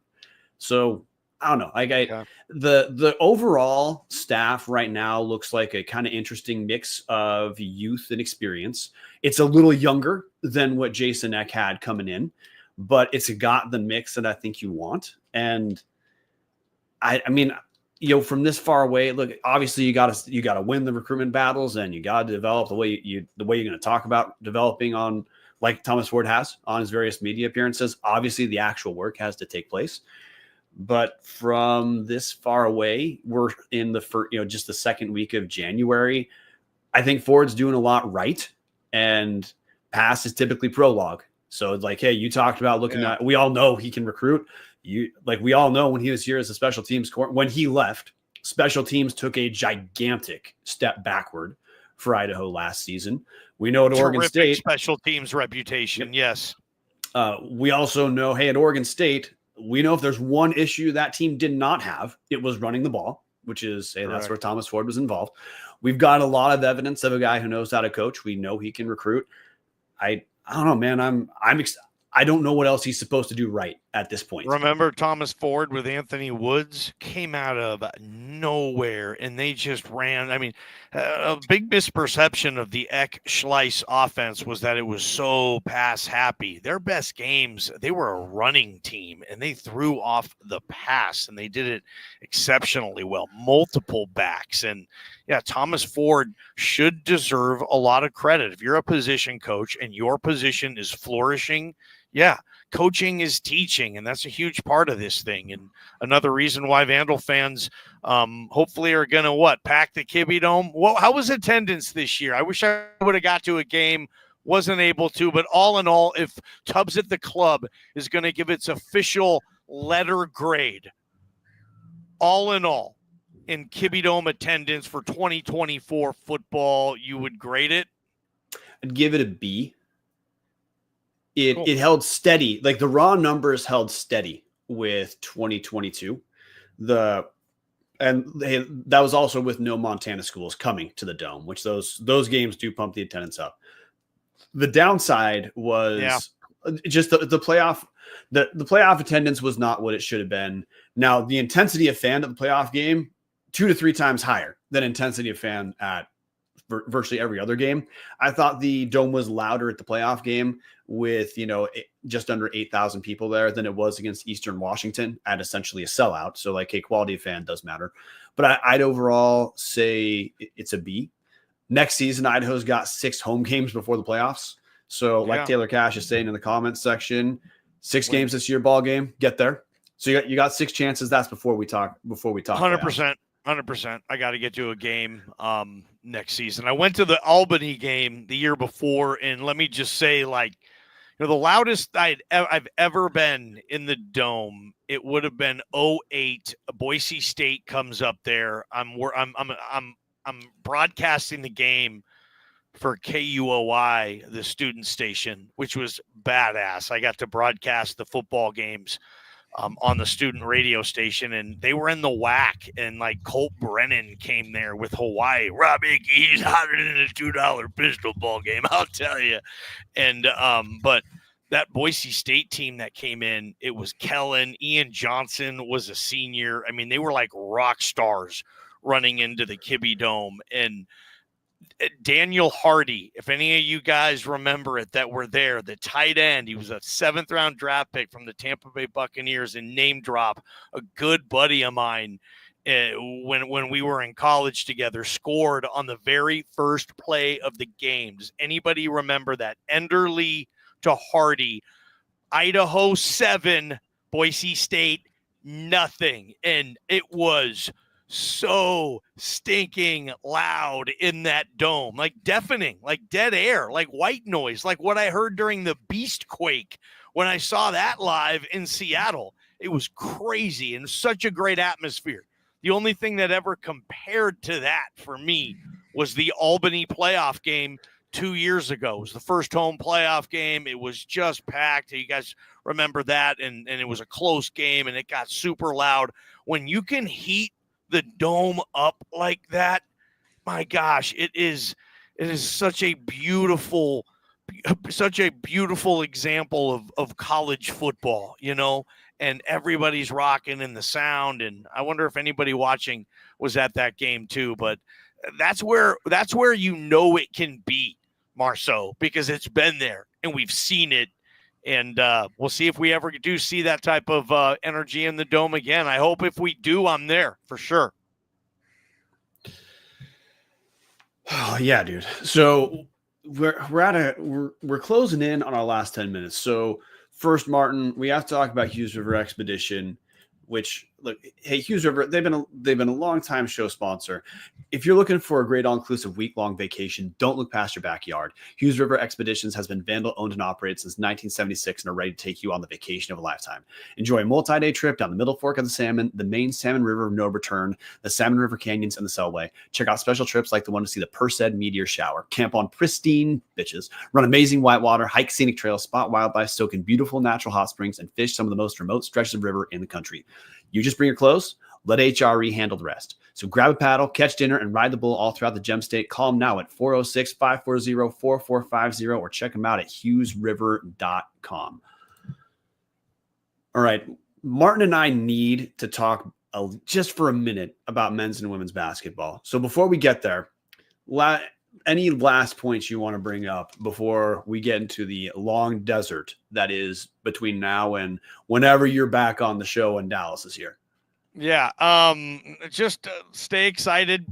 So I don't know. The overall staff right now looks like a kind of interesting mix of youth and experience. It's a little younger than what Jason Eck had coming in, but it's got the mix that I think you want. And I mean, from this far away, look, obviously you got to win the recruitment battles, and you got to develop the way you're going to talk about developing on, like Thomas Ford has on his various media appearances. Obviously the actual work has to take place. But from this far away, we're in just the second week of January. I think Ford's doing a lot right, and pass is typically prologue. So it's like, hey, you talked about looking at. We all know he can recruit. We all know when he was here as a special teams coach. When he left, special teams took a gigantic step backward for Idaho last season. We know at Oregon State special teams reputation. Yes. We also know, hey, at Oregon State, we know if there's one issue that team did not have, it was running the ball, which is, hey, that's where Thomas Ford was involved. We've got a lot of evidence of a guy who knows how to coach. We know he can recruit. I don't know, man. I don't know what else he's supposed to do right at this point. Remember Thomas Ford with Anthony Woods came out of nowhere, and they just ran. I mean, a big misperception of the Eck-Schleiss offense was that it was so pass happy. Their best games, they were a running team, and they threw off the pass, and they did it exceptionally well. Multiple backs. And yeah, Thomas Ford should deserve a lot of credit. If you're a position coach and your position is flourishing, yeah, coaching is teaching, and that's a huge part of this thing. And another reason why Vandal fans hopefully are going to pack the Kibbe Dome. Well, how was attendance this year? I wish I would have got to a game, wasn't able to, but all in all, if Tubbs at the Club is going to give its official letter grade, all in all, in Kibbe Dome attendance for 2024 football, you would grade it? I'd give it a B. It held steady. Like the raw numbers held steady with 2022. That was also with no Montana schools coming to the Dome, which those games do pump the attendance up. The downside was just the playoff. The playoff attendance was not what it should have been. Now the intensity of fan at the playoff game 2 to 3 times higher than intensity of fan at virtually every other game. I thought the Dome was louder at the playoff game with, just under 8,000 people there than it was against Eastern Washington at essentially a sellout. So like a quality of fan does matter, but I'd overall say it's a B. Next season, Idaho's got 6 home games before the playoffs. So like Taylor Cash is saying in the comments section, 6 games this year, ball game, get there. So you got 6 chances. That's before we talk. 100%. 100%. I got to get to a game next season. I went to the Albany game the year before, and let me just say, the loudest I've ever been in the Dome, it would have been 08. Boise State comes up there. I'm broadcasting the game for KUOI, the student station, which was badass. I got to broadcast the football games on the student radio station, and they were in the WAC, and Colt Brennan came there with Hawaii. Robbie, he's hotter than a $2 pistol ball game, I'll tell you. And but that Boise State team that came in, it was Kellen. Ian Johnson was a senior. I mean, they were like rock stars running into the Kibbe Dome. And Daniel Hardy, if any of you guys remember it that were there, the tight end, he was a 7th round draft pick from the Tampa Bay Buccaneers, and name drop, a good buddy of mine. when we were in college together, scored on the very first play of the game. Does anybody remember that? Enderly to Hardy, Idaho 7, Boise State nothing. And it was so stinking loud in that dome, like deafening, like dead air, like white noise, like what I heard during the Beast Quake when I saw that live in Seattle. It was crazy and such a great atmosphere. The only thing that ever compared to that for me was the Albany playoff game 2 years ago. It was the first home playoff game. It was just packed. You guys remember that? And it was a close game, and it got super loud. When you can heat the dome up like that, my gosh, it is such a beautiful example of college football, and everybody's rocking in the sound. And I wonder if anybody watching was at that game too, but that's where it can be, Marceau, because it's been there and we've seen it. And we'll see if we ever do see that type of energy in the dome again. I hope if we do, I'm there for sure. Oh yeah, dude. So we're closing in on our last 10 minutes. So first, Martin, we have to talk about Hughes River Expedition, which, look, hey, Hughes River, they've been a long time show sponsor. If you're looking for a great all-inclusive week-long vacation, don't look past your backyard. Hughes River Expeditions has been Vandal owned and operated since 1976 and are ready to take you on the vacation of a lifetime. Enjoy a multi-day trip down the Middle Fork of the Salmon, the main Salmon River of no return, the Salmon River Canyons, and the Selway. Check out special trips like the one to see the Perseid meteor shower, camp on pristine beaches, run amazing whitewater, hike scenic trails, spot wildlife, soak in beautiful natural hot springs, and fish some of the most remote stretches of river in the country. You just bring your clothes, let HRE handle the rest. So grab a paddle, catch dinner, and ride the bull all throughout the Gem State. Call them now at 406-540-4450 or check them out at hughesriver.com. All right, Martin and I need to talk just for a minute about men's and women's basketball. So before we get there, any last points you want to bring up before we get into the long desert that is between now and whenever you're back on the show and Dallas is here? Yeah. Just stay excited.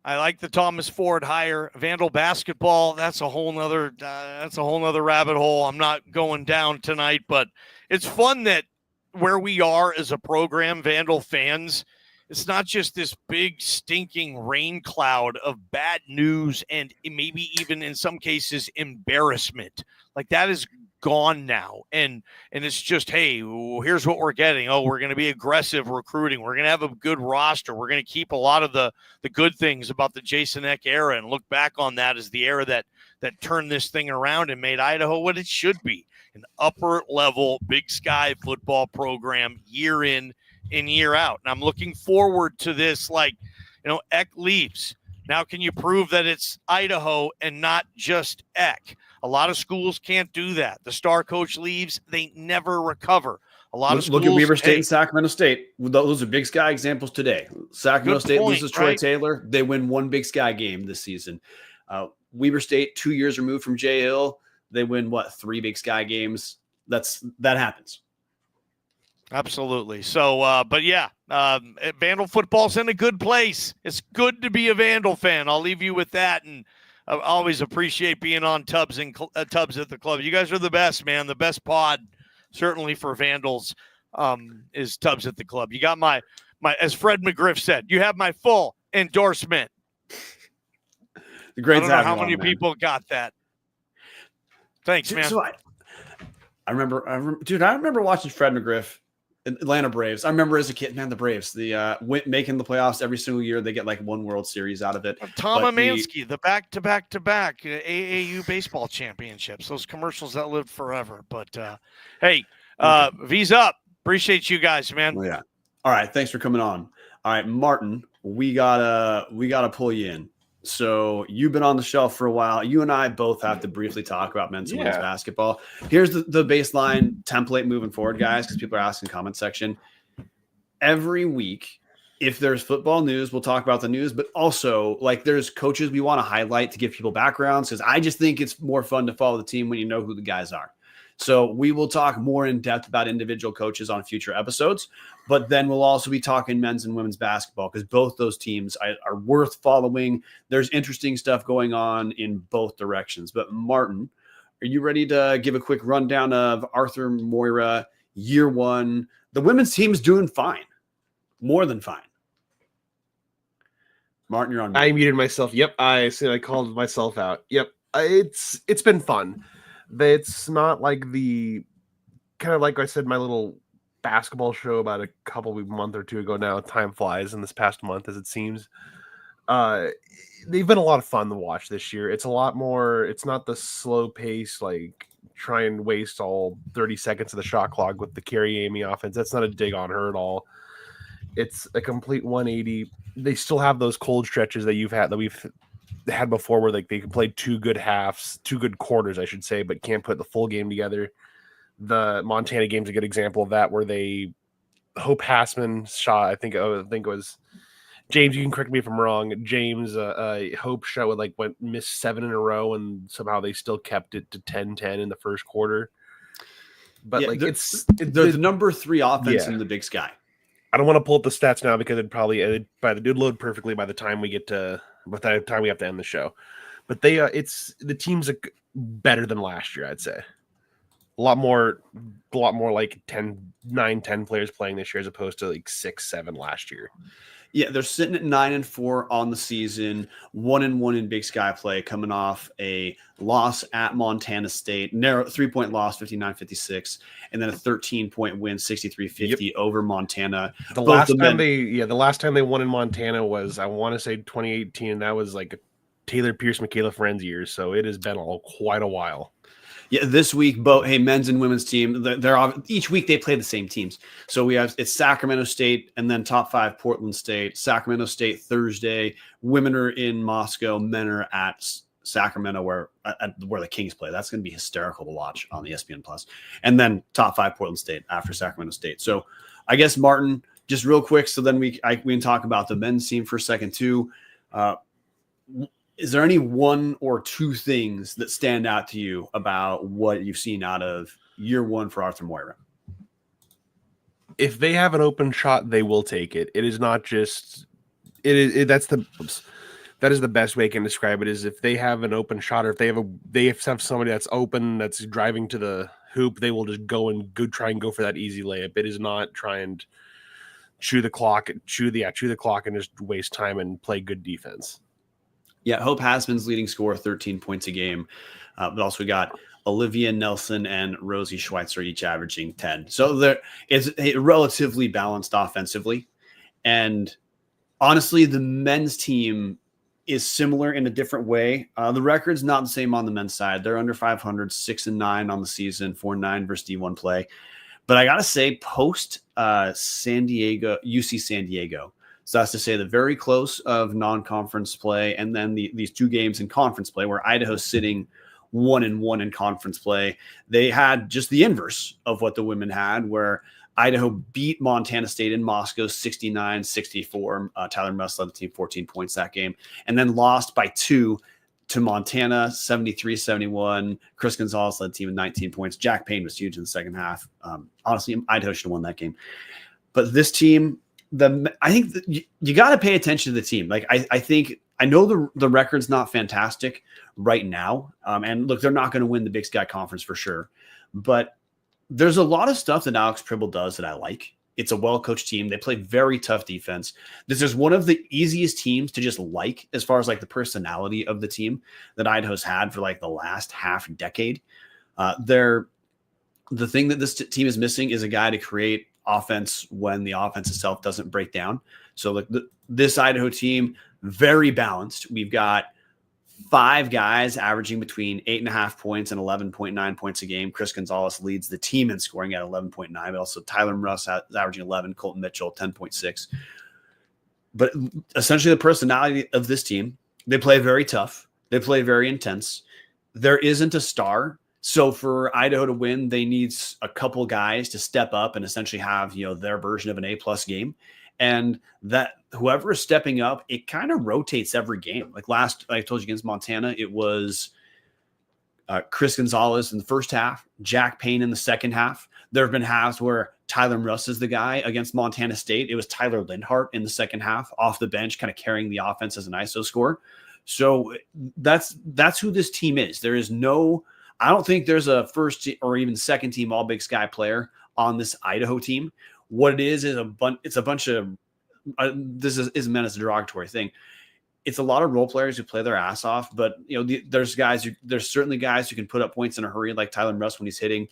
I like the Thomas Ford hire. Vandal basketball. That's a whole nother rabbit hole. I'm not going down tonight, but it's fun that where we are as a program, Vandal fans, it's not just this big stinking rain cloud of bad news and maybe even in some cases embarrassment. Like that is gone now. And it's just, hey, here's what we're getting. Oh, we're going to be aggressive recruiting. We're going to have a good roster. We're going to keep a lot of the good things about the Jason Eck era and look back on that as the era that turned this thing around and made Idaho what it should be, an upper level Big Sky football program year in and year out. And I'm looking forward to this. Like, Eck leaves. Now, can you prove that it's Idaho and not just Eck? A lot of schools can't do that. The star coach leaves, they never recover. A lot of schools. Look at Weber State and Sacramento State. Those are Big Sky examples today. Sacramento State loses Troy Taylor. They win one Big Sky game this season. Weber State, 2 years removed from Jay Hill, they win 3 Big Sky games. That happens. Absolutely. So, but yeah, Vandal football's in a good place. It's good to be a Vandal fan. I'll leave you with that. And I always appreciate being on Tubbs and Tubbs at the Club. You guys are the best, man. The best pod, certainly for Vandals, is Tubbs at the Club. You got my, as Fred McGriff said, you have my full endorsement. The great. I don't know how many people got that. Thanks, man. So I remember watching Fred McGriff, Atlanta Braves. I remember as a kid, man, the Braves, making the playoffs every single year. They get like one World Series out of it. Tom Amansky, the back-to-back AAU baseball championships, those commercials that lived forever. But hey, V's up. Appreciate you guys, man. Well, yeah. All right. Thanks for coming on. All right, Martin, we gotta pull you in. So you've been on the shelf for a while. You and I both have to briefly talk about men's and women's basketball. Here's the baseline template moving forward, guys, because people are asking in the comment section. Every week, if there's football news, we'll talk about the news, but also there's coaches we want to highlight to give people backgrounds, because I just think it's more fun to follow the team when you know who the guys are. So we will talk more in depth about individual coaches on future episodes, but then we'll also be talking men's and women's basketball because both those teams are worth following. There's interesting stuff going on in both directions. But Martin, are you ready to give a quick rundown of Arthur Moira year one? The women's team's doing fine, more than fine. Martin, you're on mute. I muted myself. Yep, I called myself out. Yep, it's been fun. It's not like the kind of like I said, my little basketball show about a month or two ago now. Time flies in this past month, as it seems. They've been a lot of fun to watch this year. It's a lot more. It's not the slow pace, like try and waste all 30 seconds of the shot clock with the Carrie Amy offense. That's not a dig on her at all. It's a complete 180. They still have those cold stretches that we've had before where like they can play two good quarters, I should say, but can't put the full game together. The Montana game's a good example of that, where Hope Hassman shot, I think it was James, you can correct me if I'm wrong. James, Hope shot missed 7 in a row, and somehow they still kept it to 10-10 in the first quarter. But yeah, they're the number 3 offense in the Big Sky. I don't want to pull up the stats now because it'd load perfectly by the time we have to end the show. But the team's better than last year, I'd say. A lot more like 9-10 players playing this year as opposed to like 6-7 last year. Yeah, they're sitting at 9-4 on the season, 1-1 in Big Sky play, coming off a loss at Montana State, narrow 3-point loss, 59-56, and then a 13-point win, 63-50 over Montana. The last time they won in Montana was, I want to say 2018, and that was like Taylor Pierce, Michaela Friends years. So it has been quite a while. Yeah, this week, men's and women's team, they're each week they play the same teams. So it's Sacramento State and then top 5 Portland State, Sacramento State Thursday. Women are in Moscow, men are at Sacramento where the Kings play. That's going to be hysterical to watch on the ESPN Plus. And then top 5 Portland State after Sacramento State. So I guess Martin, just real quick, so then we can talk about the men's team for a second too. Is there any one or two things that stand out to you about what you've seen out of year one for Arthur Moira? If they have an open shot, they will take it. It is not just that is the best way I can describe it, is if they have an open shot, or if they have somebody that's open, that's driving to the hoop, they will just try and go for that easy layup. It is not try and chew the clock and just waste time and play good defense. Yeah, Hope Hassman's leading scorer, 13 points a game. But also we got Olivia Nelson and Rosie Schweitzer each averaging 10. So it's relatively balanced offensively. And honestly, the men's team is similar in a different way. The record's not the same on the men's side. They're under 500, 6-9 on the season, 4-9 versus D1 play. But I got to say, post UC San Diego, so that's to say the very close of non-conference play, and then these 2 games in conference play where Idaho's sitting 1-1 in conference play. They had just the inverse of what the women had, where Idaho beat Montana State in Moscow 69-64. Tyler Muss led the team 14 points that game, and then lost by 2 to Montana 73-71. Chris Gonzalez led the team with 19 points. Jack Payne was huge in the second half. Honestly, Idaho should have won that game. But this team, I think you got to pay attention to the team. Like I think I know the record's not fantastic right now, and look, they're not going to win the Big Sky Conference for sure. But there's a lot of stuff that Alex Pribble does that I like. It's a well-coached team. They play very tough defense. This is one of the easiest teams to just like, as far as like the personality of the team that Idaho's had for like the last half decade. The thing that this team is missing is a guy to create offense when the offense itself doesn't break down. So like this Idaho team, very balanced. We've got 5 guys averaging between 8.5 points and 11.9 points a game. Chris Gonzalez leads the team in scoring at 11.9, but also Tyler Russ is averaging 11, Colton Mitchell 10.6. But essentially the personality of this team, they play very tough. They play very intense. There isn't a star. So for Idaho to win, they need a couple guys to step up and essentially have, their version of an A+ game. And that whoever is stepping up, it kind of rotates every game. Like I told you against Montana, it was Chris Gonzalez in the first half, Jack Payne in the second half. There have been halves where Tyler Russ is the guy against Montana State. It was Tyler Lindhart in the second half off the bench, kind of carrying the offense as an ISO scorer. So that's who this team is. There is no, I don't think there's a first or even second team All Big Sky player on this Idaho team. What it is it's a bunch of, this isn't meant as a derogatory thing. It's a lot of role players who play their ass off, but there's certainly guys who can put up points in a hurry, like Tyler Russ when he's hitting.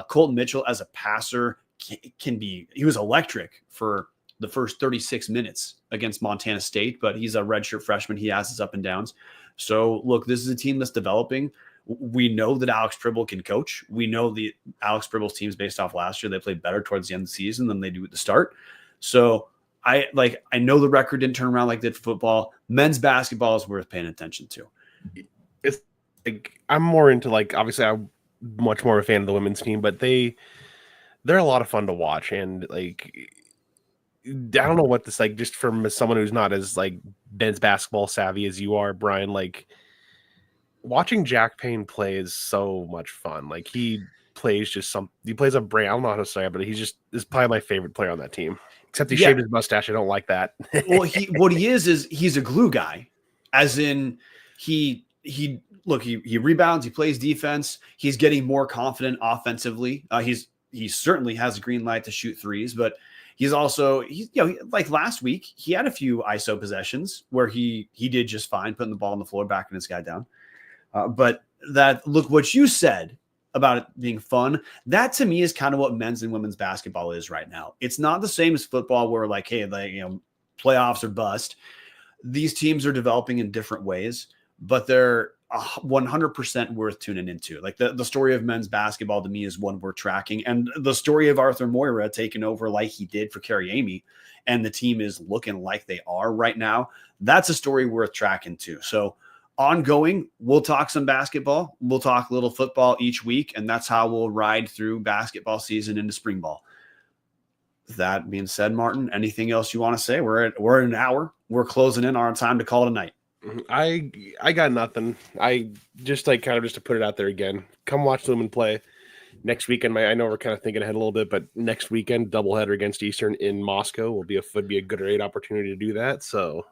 Colton Mitchell as a passer he was electric for the first 36 minutes against Montana State, but he's a redshirt freshman. He has his up and downs. So look, this is a team that's developing. We know that Alex Pribble can coach. We know the Alex Pribble's teams based off last year, they played better towards the end of the season than they do at the start. So I know the record didn't turn around like they did for football. Men's basketball is worth paying attention to. It's like, I'm more into, like, obviously I'm much more a fan of the women's team, but they're a lot of fun to watch. And like, I don't know what this, like, just from someone who's not as like men's basketball savvy as you are, Brian, like watching Jack Payne play is so much fun. Like he plays a brand. I don't know how to say it, but is probably my favorite player on that team. Except he shaved his mustache. I don't like that. Well, what he is he's a glue guy, as in he rebounds, he plays defense, he's getting more confident offensively. He certainly has a green light to shoot threes, but he's like last week, he had a few ISO possessions where he did just fine putting the ball on the floor, backing this guy down. But what you said about it being fun, that to me is kind of what men's and women's basketball is right now. It's not the same as football where like, hey, playoffs are bust. These teams are developing in different ways, but they're 100% worth tuning into. Like the story of men's basketball to me is one we're tracking, and the story of Arthur Moira taking over like he did for Carrie Amy, and the team is looking like they are right now. That's a story worth tracking too. So ongoing, we'll talk some basketball, we'll talk a little football each week, and that's how we'll ride through basketball season into spring ball. That being said, Martin, anything else you want to say? We're at an hour. We're closing in on time to call it a night. I got nothing. I just like kind of just to put it out there again. Come watch them and play next weekend. I know we're kind of thinking ahead a little bit, but next weekend doubleheader against Eastern in Moscow would be a good great opportunity to do that. So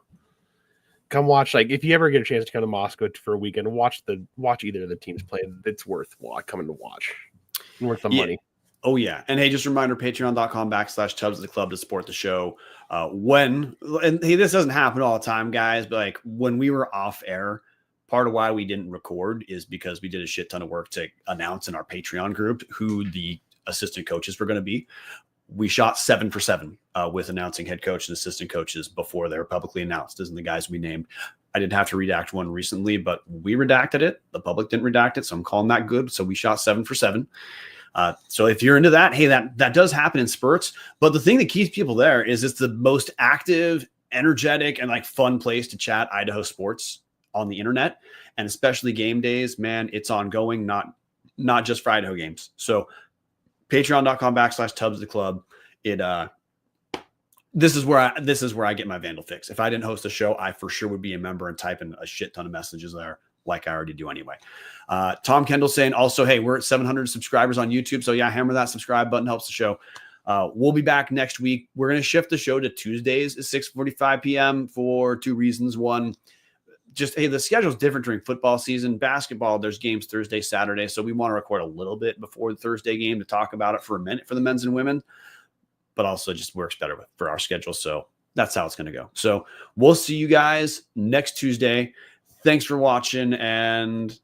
come watch. Like if you ever get a chance to come to Moscow for a weekend, watch either of the teams play. It's worth coming to watch. Worth the money. Oh, yeah. And hey, just a reminder, patreon.com/Tubbs of the Club to support the show. And hey, this doesn't happen all the time, guys, but like when we were off air, part of why we didn't record is because we did a shit ton of work to announce in our Patreon group who the assistant coaches were going to be. We shot 7 for 7 with announcing head coach and assistant coaches before they were publicly announced, as in the guys we named. I didn't have to redact one recently, but we redacted it. The public didn't redact it, so I'm calling that good. So we shot 7 for 7. So if you're into that, hey, that does happen in spurts. But the thing that keeps people there is it's the most active, energetic, and like fun place to chat Idaho sports on the internet, and especially game days, man, it's ongoing, not just for Idaho games. So patreon.com/Tubbs the Club. This is where I get my Vandal fix. If I didn't host a show, I for sure would be a member and type in a shit ton of messages there, like I already do anyway. Tom Kendall saying also, hey, we're at 700 subscribers on YouTube. So yeah, hammer that subscribe button, helps the show. We'll be back next week. We're going to shift the show to Tuesdays at 6:45 p.m. for two reasons. One, just, hey, the schedule's different during football season. Basketball, there's games Thursday, Saturday. So we want to record a little bit before the Thursday game to talk about it for a minute for the men's and women, but also just works better for our schedule. So that's how it's going to go. So we'll see you guys next Tuesday. Thanks for watching, and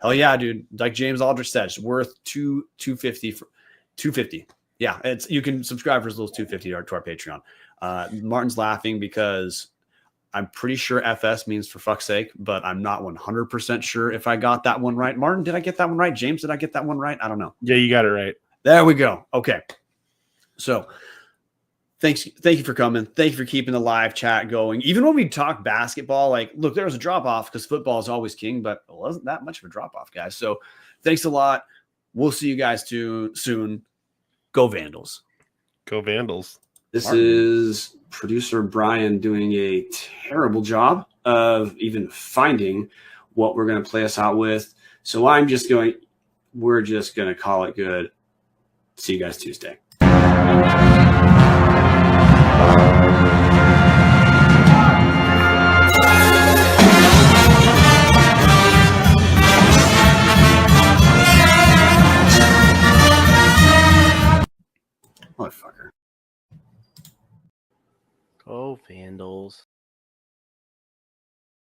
hell yeah, dude. Like James Aldrich said, it's worth $250. Yeah, you can subscribe for as little as $250 to our Patreon. Martin's laughing because I'm pretty sure FS means for fuck's sake, but I'm not 100% sure if I got that one right. Martin, did I get that one right? James, did I get that one right? I don't know. Yeah, you got it right. There we go. Okay. So thank you for coming. Thank you for keeping the live chat going. Even when we talk basketball, like, look, there was a drop off because football is always king, but it wasn't that much of a drop off, guys. So thanks a lot. We'll see you guys soon. Go Vandals. Go Vandals. This is producer Brian doing a terrible job of even finding what we're going to play us out with. So we're just going to call it good. See you guys Tuesday. Motherfucker. Oh, Vandals.